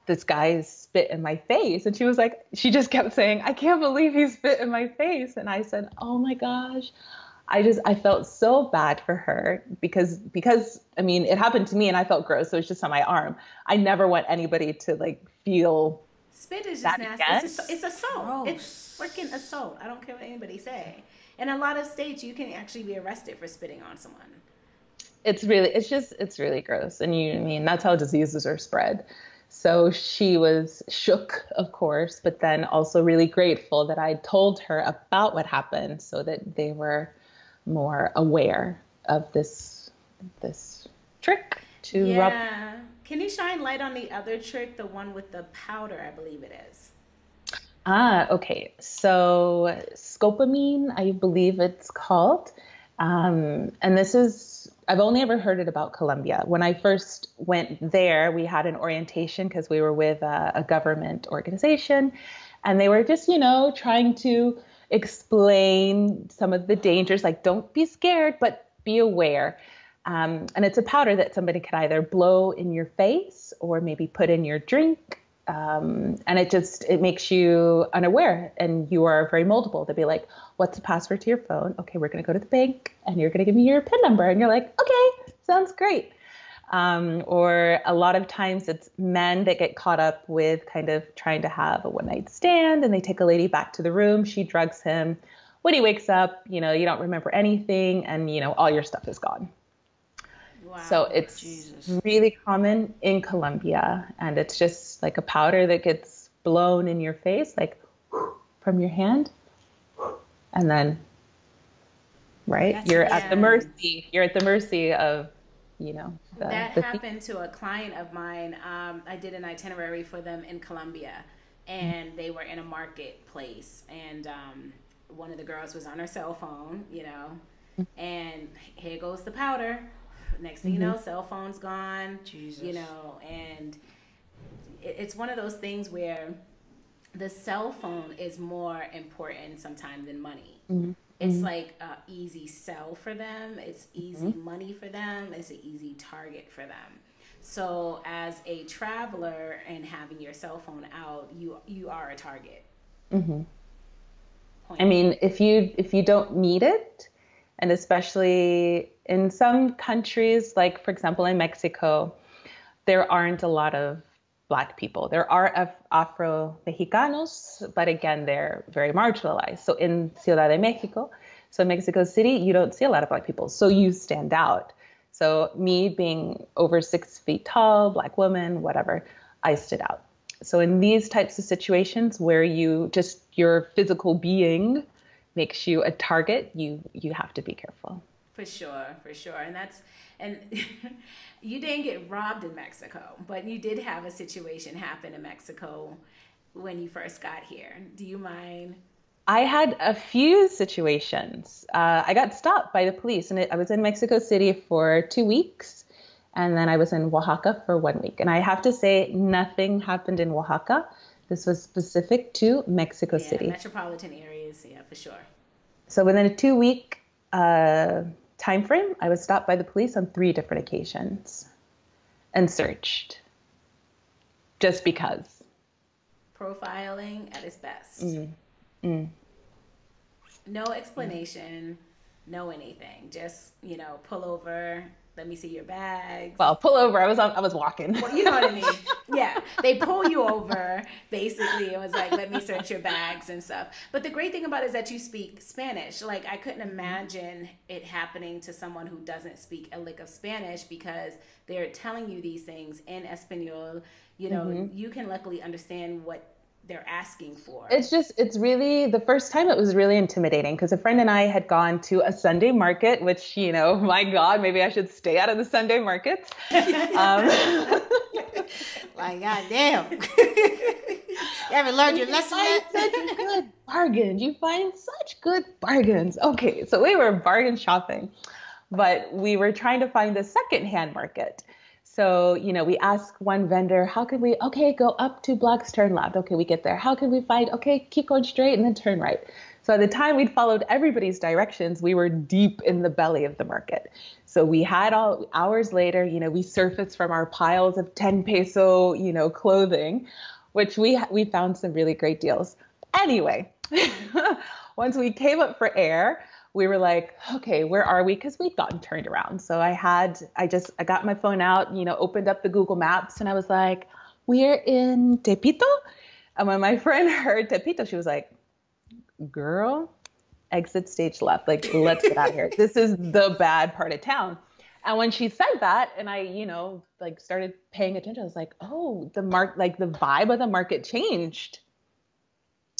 this guy spit in my face. And she was like, she just kept saying, I can't believe he spit in my face. And I said, oh my gosh. I felt so bad for her because I mean, it happened to me and I felt gross. So it's just on my arm. I never want anybody to like feel Spit is just that nasty. again. It's assault. Gross. It's freaking assault. I don't care what anybody say. In a lot of states, you can actually be arrested for spitting on someone. It's really gross. And I mean, that's how diseases are spread. So she was shook, of course, but then also really grateful that I told her about what happened so that they were more aware of this trick to rob. Yeah. Can you shine light on the other trick, the one with the powder, I believe it is? Okay. So scopamine, I believe it's called. And I've only ever heard it about Colombia. When I first went there, we had an orientation because we were with a government organization, and they were just, trying to explain some of the dangers, like don't be scared, but be aware. And it's a powder that somebody could either blow in your face or maybe put in your drink. And it makes you unaware and you are very multiple. They'll be like, what's the password to your phone? Okay, we're going to go to the bank and you're going to give me your PIN number. And you're like, okay, sounds great. Or a lot of times it's men that get caught up with kind of trying to have a one night stand and they take a lady back to the room. She drugs him. When he wakes up, you don't remember anything and, all your stuff is gone. Wow. So it's Jesus. really common in Colombia, and it's just like a powder that gets blown in your face, like from your hand, and then, right, That's you're insane. at the mercy. You're at the mercy of, That the happened to a client of mine. I did an itinerary for them in Colombia, and they were in a marketplace, and one of the girls was on her cell phone, and here goes the powder. Next thing you know, cell phone's gone. Jesus. And it's one of those things where the cell phone is more important sometimes than money. It's like a easy sell for them. It's easy money for them. It's an easy target for them. So as a traveler and having your cell phone out, you are a target. I mean, if you don't need it, and especially in some countries, like for example in Mexico, there aren't a lot of Black people. There are Afro-Mexicanos, but again, they're very marginalized. So in Ciudad de Mexico, so Mexico City, you don't see a lot of Black people. So you stand out. So me being over 6 feet tall, Black woman, whatever, I stood out. So in these types of situations where your physical being makes you a target, you have to be careful. For sure. And you didn't get robbed in Mexico, but you did have a situation happen in Mexico when you first got here. Do you mind? I had a few situations. I got stopped by the police, and I was in Mexico City for 2 weeks, and then I was in Oaxaca for 1 week. And I have to say, nothing happened in Oaxaca. This was specific to Mexico City. Metropolitan areas, yeah, for sure. So within a 2-week time frame, I was stopped by the police on 3 different occasions and searched just because. Profiling at its best. No explanation, no anything. Just, pull over. Let me see your bags. Well, pull over. I was walking. Well, you know what I mean. Yeah, they pull you over. Basically, it was like, let me search your bags and stuff. But the great thing about it is that you speak Spanish. Like, I couldn't imagine it happening to someone who doesn't speak a lick of Spanish because they're telling you these things in Espanol. You can luckily understand what they're asking for. It's really, the first time it was really intimidating because a friend and I had gone to a Sunday market, which, my God, maybe I should stay out of the Sunday markets. Like, goddamn. You haven't learned your lesson yet? Such good bargains. You find such good bargains. Okay, so we were bargain shopping, but we were trying to find the secondhand market. So, we ask one vendor, okay, go up 2 blocks, turn left. Okay, we get there. How can we find, okay, keep going straight and then turn right. So at the time we'd followed everybody's directions, we were deep in the belly of the market. So we had hours later, we surfaced from our piles of 10 peso, clothing, which we found some really great deals. Anyway, once we came up for air, we were like, okay, where are we? Because we'd gotten turned around. So I got my phone out, opened up the Google Maps, and I was like, we're in Tepito. And when my friend heard Tepito, she was like, girl, exit stage left. Like, let's get out of here. This is the bad part of town. And when she said that, and I, started paying attention, I was like, oh, the vibe of the market changed.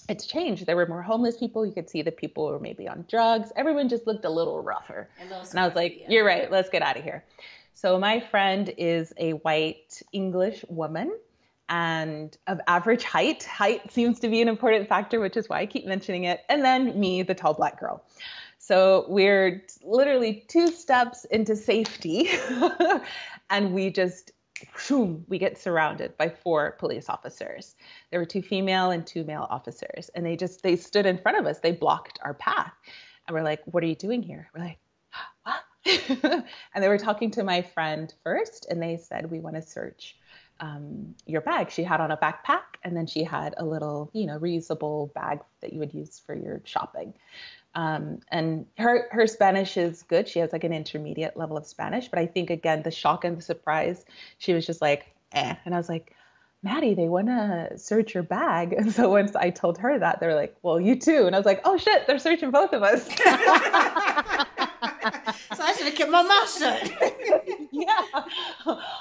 It's changed. There were more homeless people. You could see that people were maybe on drugs. Everyone just looked a little rougher. And I was like, you're right. Let's get out of here. So my friend is a white English woman and of average height. Height seems to be an important factor, which is why I keep mentioning it. And then me, the tall Black girl. So we're literally 2 steps into safety and we get surrounded by 4 police officers. There were 2 female and 2 male officers, and they stood in front of us. They blocked our path. And we're like, what are you doing here? We're like, what? And they were talking to my friend first, and they said, we want to search your bag. She had on a backpack, and then she had a little, reusable bag that you would use for your shopping. And her Spanish is good. She has like an intermediate level of Spanish, but I think again, the shock and the surprise, she was just like, eh. And I was like, Maddie, they want to search your bag. And so once I told her that, they were like, well, you too. And I was like, oh shit, they're searching both of us. So I should have kept my mouth shut. Yeah.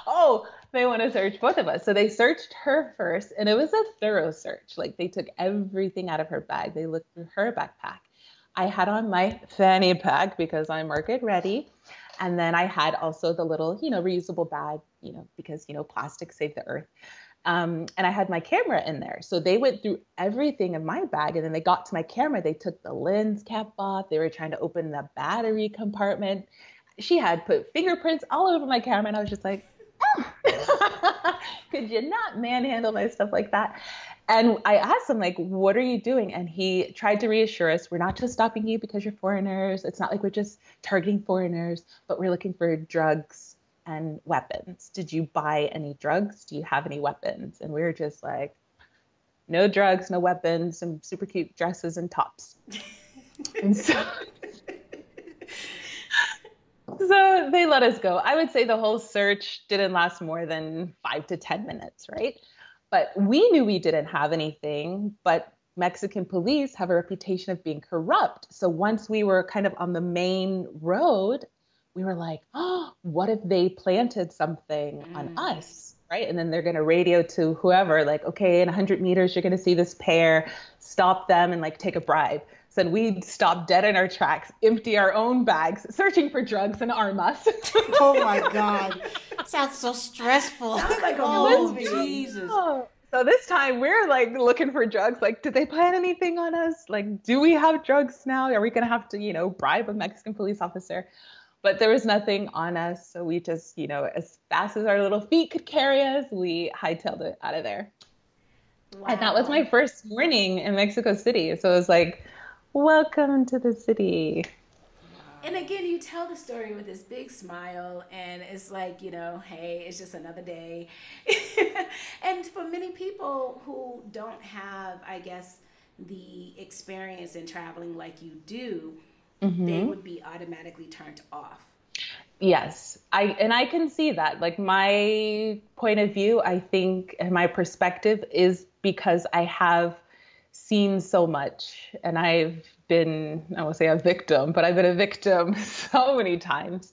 Oh, they want to search both of us. So they searched her first, and it was a thorough search. Like they took everything out of her bag. They looked through her backpack. I had on my fanny pack because I'm market ready. And then I had also the little, reusable bag, because, plastic save the earth. And I had my camera in there. So they went through everything in my bag. And then they got to my camera. They took the lens cap off. They were trying to open the battery compartment. She had put fingerprints all over my camera. And I was just like, oh. Could you not manhandle my stuff like that? And I asked him, like, what are you doing? And he tried to reassure us, we're not just stopping you because you're foreigners. It's not like we're just targeting foreigners, but we're looking for drugs and weapons. Did you buy any drugs? Do you have any weapons? And we were just like, no drugs, no weapons, some super cute dresses and tops. And so they let us go. I would say the whole search didn't last more than 5 to 10 minutes, right? But we knew we didn't have anything, but Mexican police have a reputation of being corrupt. So once we were kind of on the main road, we were like, oh, what if they planted something on us, right? And then they're going to radio to whoever, like, okay, in 100 meters, you're going to see this pair, stop them and like take a bribe. So then we'd stop dead in our tracks, empty our own bags, searching for drugs and arm us. Oh my God. Sounds so stressful. Sounds like a movie. Jesus. So this time we're like looking for drugs. Like, did they plan anything on us? Like, do we have drugs now? Are we going to have to, bribe a Mexican police officer? But there was nothing on us. So we just, as fast as our little feet could carry us, we hightailed it out of there. Wow. And that was my first morning in Mexico City. So it was like, welcome to the city. And again, you tell the story with this big smile, and it's like, hey, it's just another day. And for many people who don't have, I guess, the experience in traveling like you do, they would be automatically turned off. Yes, I can see that. Like my point of view, I think, and my perspective is because I have seen so much, and I've been, I won't say a victim, but I've been a victim so many times.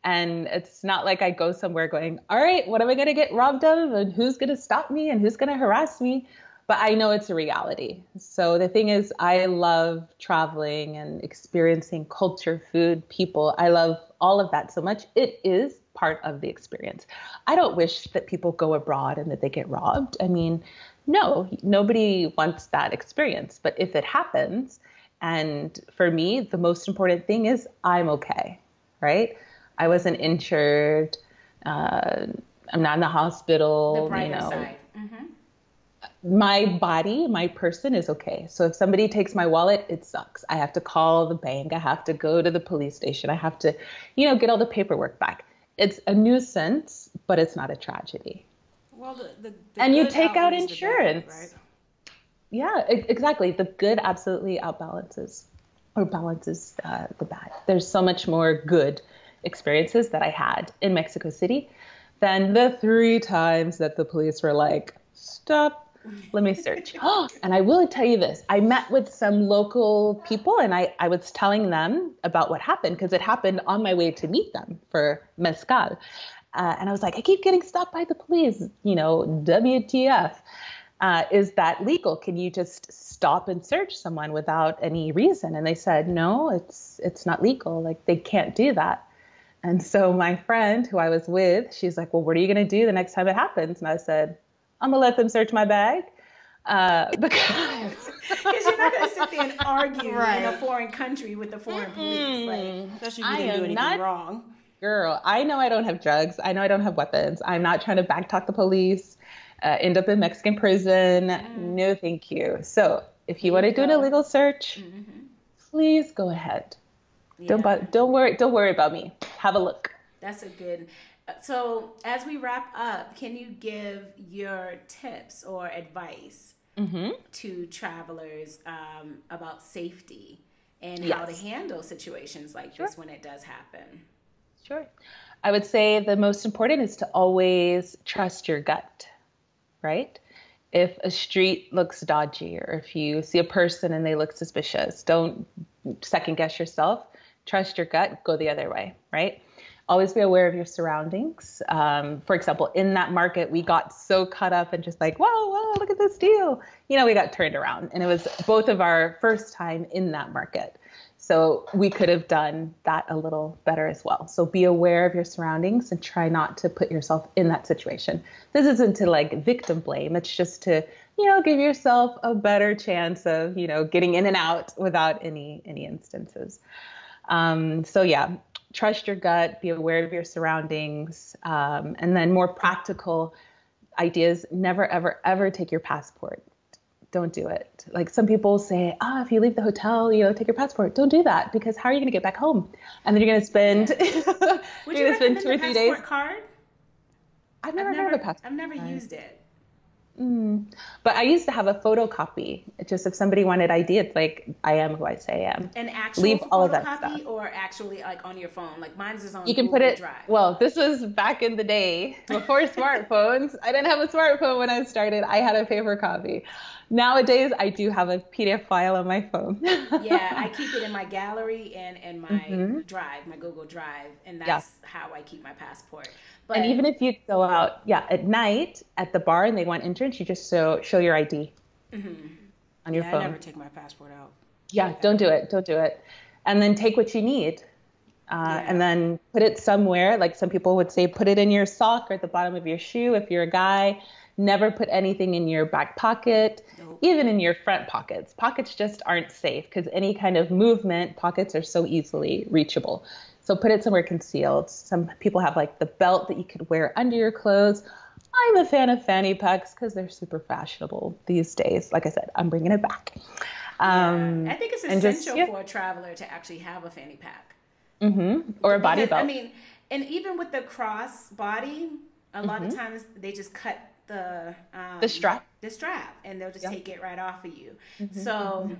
And it's not like I go somewhere going, all right, what am I going to get robbed of? And who's going to stop me? And who's going to harass me? but I know it's a reality. So the thing is, I love traveling and experiencing culture, food, people. I love all of that so much. It is part of the experience. I don't wish that people go abroad and that they get robbed. I mean, no, nobody wants that experience. But if it happens, and for me, the most important thing is I'm okay, right? I wasn't injured. I'm not in the hospital. The brighter side. Mm-hmm. My body, my person is okay. So if somebody takes my wallet, it sucks. I have to call the bank. I have to go to the police station. I have to, get all the paperwork back. It's a nuisance, but it's not a tragedy. Well, the and you good take out outweighs the insurance. bad, right? Yeah, exactly. The good absolutely balances the bad. There's so much more good experiences that I had in Mexico City than the 3 times that the police were like, stop, let me search. And I will tell you this. I met with some local people and I was telling them about what happened because it happened on my way to meet them for mezcal. And I was like, I keep getting stopped by the police, WTF. Is that legal? Can you just stop and search someone without any reason? And they said, no, it's not legal. Like they can't do that. And so my friend who I was with, she's like, well, what are you going to do the next time it happens? And I said, I'm going to let them search my bag. Because you're not going to sit there and argue right. in a foreign country with the foreign police. Like, especially if you didn't do anything wrong. Girl, I know I don't have drugs. I know I don't have weapons. I'm not trying to backtalk the police. End up in Mexican prison. No, thank you. So if you want to do an illegal search, please go ahead. Yeah. Don't worry about me. Have a look. That's a good. So as we wrap up, can you give your tips or advice to travelers about safety and how to handle situations like this when it does happen? Sure. I would say the most important is to always trust your gut. Right? If a street looks dodgy or if you see a person and they look suspicious, don't second guess yourself. Trust your gut, go the other way, right? Always be aware of your surroundings. For example, in that market, we got so caught up and just like, whoa, look at this deal. We got turned around and it was both of our first time in that market. So we could have done that a little better as well. So be aware of your surroundings and try not to put yourself in that situation. This isn't to like victim blame. It's just to, give yourself a better chance of, getting in and out without any instances. So yeah, trust your gut, be aware of your surroundings. And then more practical ideas, never, ever, ever take your passport. Don't do it. Like some people say, if you leave the hotel, take your passport. Don't do that because how are you going to get back home? And then you're going to spend, Would you recommend 2 or 3 days. Card? I've never heard of a passport. I've never used it. But I used to have a photocopy. Just if somebody wanted ID, it's like, I am who I say I am. An actual leave all of that photocopy stuff. Or actually like on your phone? Like mine's is on You can Google put it, Drive. Well, this was back in the day before smartphones. I didn't have a smartphone when I started. I had a paper copy. Nowadays, I do have a PDF file on my phone. Yeah, I keep it in my gallery and in my drive, my Google Drive, and that's how I keep my passport. But, and even if you go out, at night at the bar and they want entrance, you just show your ID on your phone. I never take my passport out. Yeah, don't do it. Don't do it. And then take what you need. And then put it somewhere. Like some people would say, put it in your sock or at the bottom of your shoe if you're a guy. Never put anything in your back pocket, even in your front pockets. Pockets just aren't safe because any kind of movement, pockets are so easily reachable. So put it somewhere concealed. Some people have like the belt that you could wear under your clothes. I'm a fan of fanny packs because they're super fashionable these days. Like I said, I'm bringing it back. I think it's essential for a traveler to actually have a fanny pack. Or a body belt. I mean, and even with the cross body, a lot of times they just cut the strap, and they'll just take it right off of you. So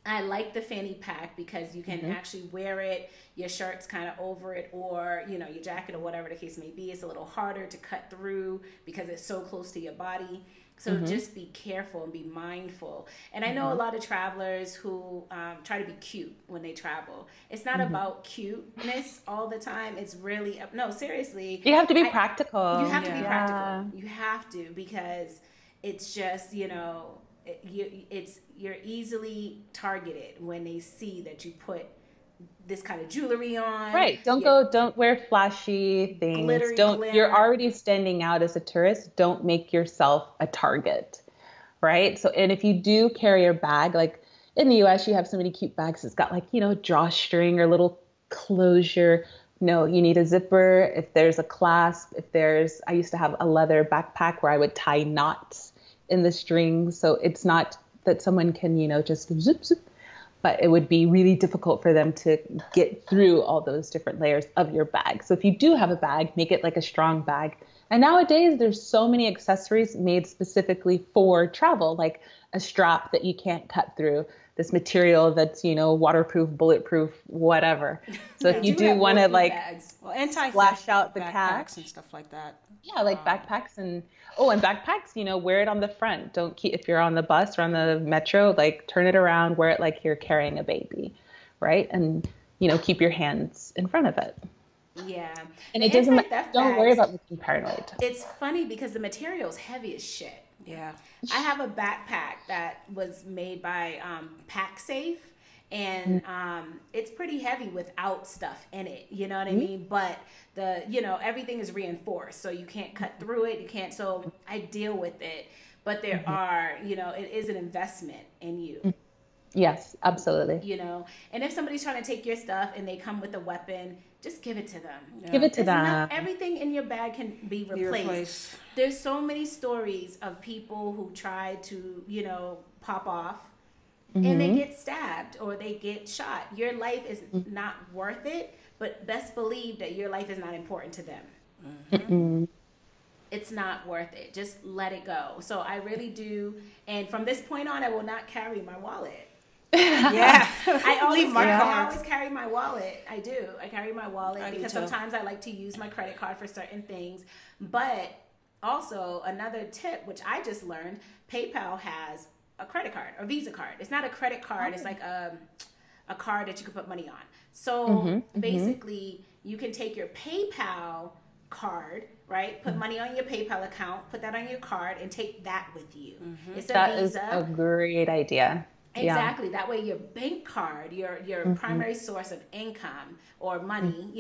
I like the fanny pack because you can actually wear it, your shirt's kind of over it, or your jacket or whatever the case may be. It's a little harder to cut through because it's so close to your body. So just be careful and be mindful. And I know a lot of travelers who try to be cute when they travel. It's not about cuteness all the time. It's really, no, seriously. You have to be practical. You have to be practical. You have to, because it's just, you're easily targeted when they see that you put this kind of jewelry on. Right. Don't wear flashy things. Glittery You're glamour. already standing out as a tourist. Don't make yourself a target. Right. So, and if you do carry a bag, like in the US, you have so many cute bags. It's got like, drawstring or little closure. No, you need a zipper. If there's a clasp, I used to have a leather backpack where I would tie knots in the strings. So it's not that someone can, just zip, zip, but it would be really difficult for them to get through all those different layers of your bag. So if you do have a bag, make it like a strong bag. And nowadays there's so many accessories made specifically for travel, like a strap that you can't cut through, this material that's, waterproof, bulletproof, whatever. So if you do want to like splash out the backpacks and stuff like that. Yeah, like backpacks and backpacks, wear it on the front. Don't keep, if you're on the bus or on the metro, like turn it around, wear it like you're carrying a baby, right? And, keep your hands in front of it. Yeah. And it doesn't, don't worry about looking paranoid. It's funny because the material is heavy as shit. Yeah. I have a backpack that was made by PackSafe, and it's pretty heavy without stuff in it, you know what I mean? But everything is reinforced, so you can't cut through it. You can't, so I deal with it. But there are, it is an investment in you. Yes, absolutely. And if somebody's trying to take your stuff and they come with a weapon, just give it to them. Yeah. Give it to them. Not everything in your bag can be replaced. There's so many stories of people who try to, pop off and they get stabbed or they get shot. Your life is not worth it, but best believe that your life is not important to them. It's not worth it. Just let it go. So I really do. And from this point on, I will not carry my wallet. Yeah. I always carry my wallet. I do. I carry my wallet because sometimes I like to use my credit card for certain things. But also another tip, which I just learned, PayPal has a credit card or Visa card. It's not a credit card. It's like a card that you can put money on. So basically you can take your PayPal card, right? Put money on your PayPal account, put that on your card and take that with you. It's a That Visa. is a great idea. Exactly. That way your bank card, your primary source of income or money,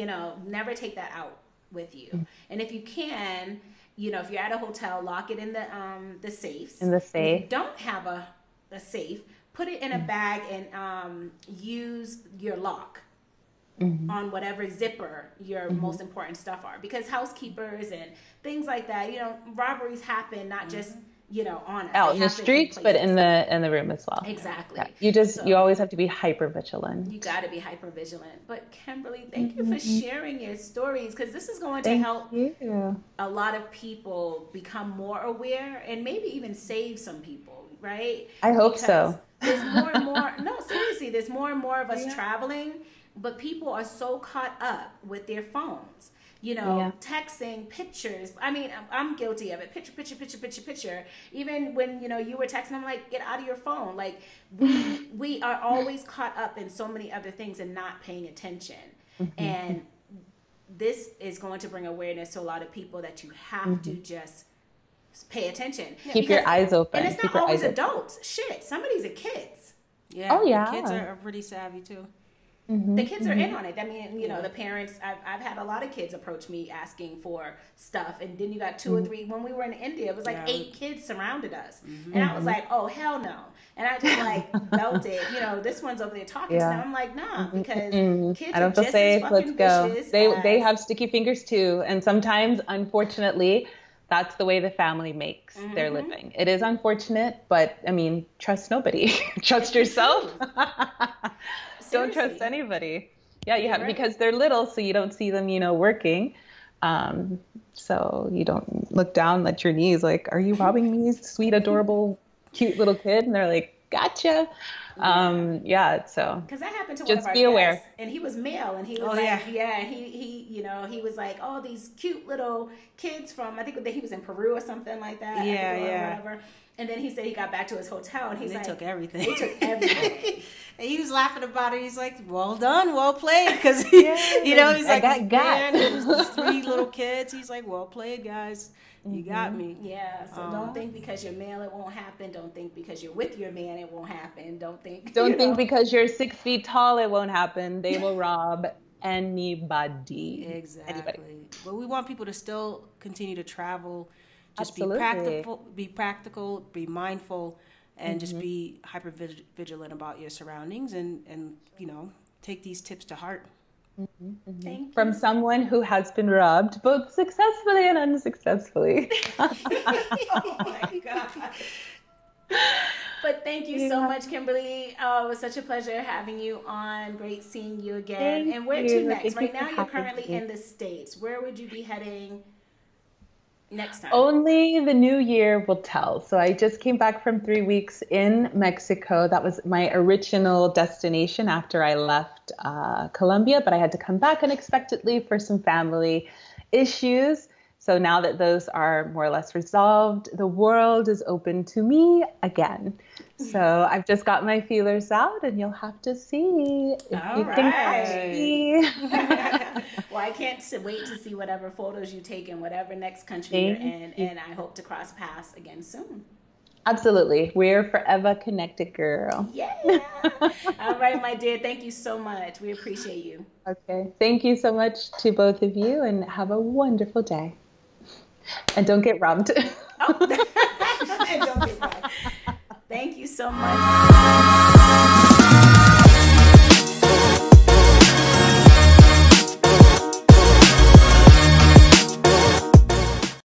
never take that out with you. And if you can, if you're at a hotel, lock it in the safes. In the safe. If you don't have a safe, put it in a bag and use your lock on whatever zipper your most important stuff are. Because housekeepers and things like that, robberies happen not just on us. Out in the streets, but in the room as well. Exactly. Yeah. You always have to be hyper vigilant. You got to be hyper vigilant. But Kimberlee, thank you for sharing your stories, because this is going to help a lot of people become more aware and maybe even save some people, right? I hope so. There's more and more. No, seriously, there's more and more of us traveling, but people are so caught up with their phones. Texting pictures. I mean, I'm guilty of it. Picture. Even when, you were texting, I'm like, get out of your phone. Like, we are always caught up in so many other things and not paying attention. And this is going to bring awareness to a lot of people that you have to just pay attention. Keep your eyes open. And it's not always adults. Shit, some of these are kids. Yeah. Oh, yeah. The kids are pretty savvy, too. The kids are in on it. I mean, the parents, I've had a lot of kids approach me asking for stuff. And then you got 2 or 3. When we were in India, it was like 8 kids surrounded us. And I was like, oh, hell no. And I just like belted, this one's over there talking to them. I'm like, nah, because kids I don't are feel just safe. as Let's fucking go. vicious. They have sticky fingers too. And sometimes, unfortunately, that's the way the family makes their living. It is unfortunate, but I mean, trust nobody. Trust yourself. Don't trust anybody. Yeah, you have, right. Because they're little, so you don't see them, working. So you don't look down at your knees like, are you robbing me, sweet, adorable, cute little kid? And they're like, gotcha. Yeah, so because that happened to one just of our be guests, aware. and he was male, and he was he you know, he was like, oh, these cute little kids from, I think that he was in Peru or something like that, Ecuador or whatever. And then he said he got back to his hotel, and he's like, they took everything. They took everything. And he was laughing about it. He's like, well done, well played. Because, you know, he's like, these 3 little kids. He's like, well played, guys. You got me. Yeah, so don't think because you're male it won't happen. Don't think because you're with your man it won't happen. Don't think because you're 6 feet tall it won't happen. They will rob anybody. Exactly. Anybody. But we want people to still continue to travel. Just be practical, be mindful, and just be hyper vigilant about your surroundings, and you know, take these tips to heart. From someone who has been robbed both successfully and unsuccessfully. Oh my God. But thank you so much, Kimberlee. Oh, it was such a pleasure having you on. Great seeing you again. And where to next? Right now you're currently in the States. Where would you be heading next time? Only the new year will tell. So I just came back from 3 weeks in Mexico. That was my original destination after I left Colombia, but I had to come back unexpectedly for some family issues. So now that those are more or less resolved, the world is open to me again. So I've just got my feelers out, and you'll have to see if you can catch me. Well, I can't wait to see whatever photos you take in whatever next country you're in, and I hope to cross paths again soon. Absolutely. We're forever connected, girl. Yeah. All right, my dear. Thank you so much. We appreciate you. Okay. Thank you so much to both of you, and have a wonderful day. And don't get robbed. And don't get robbed. Thank you so much.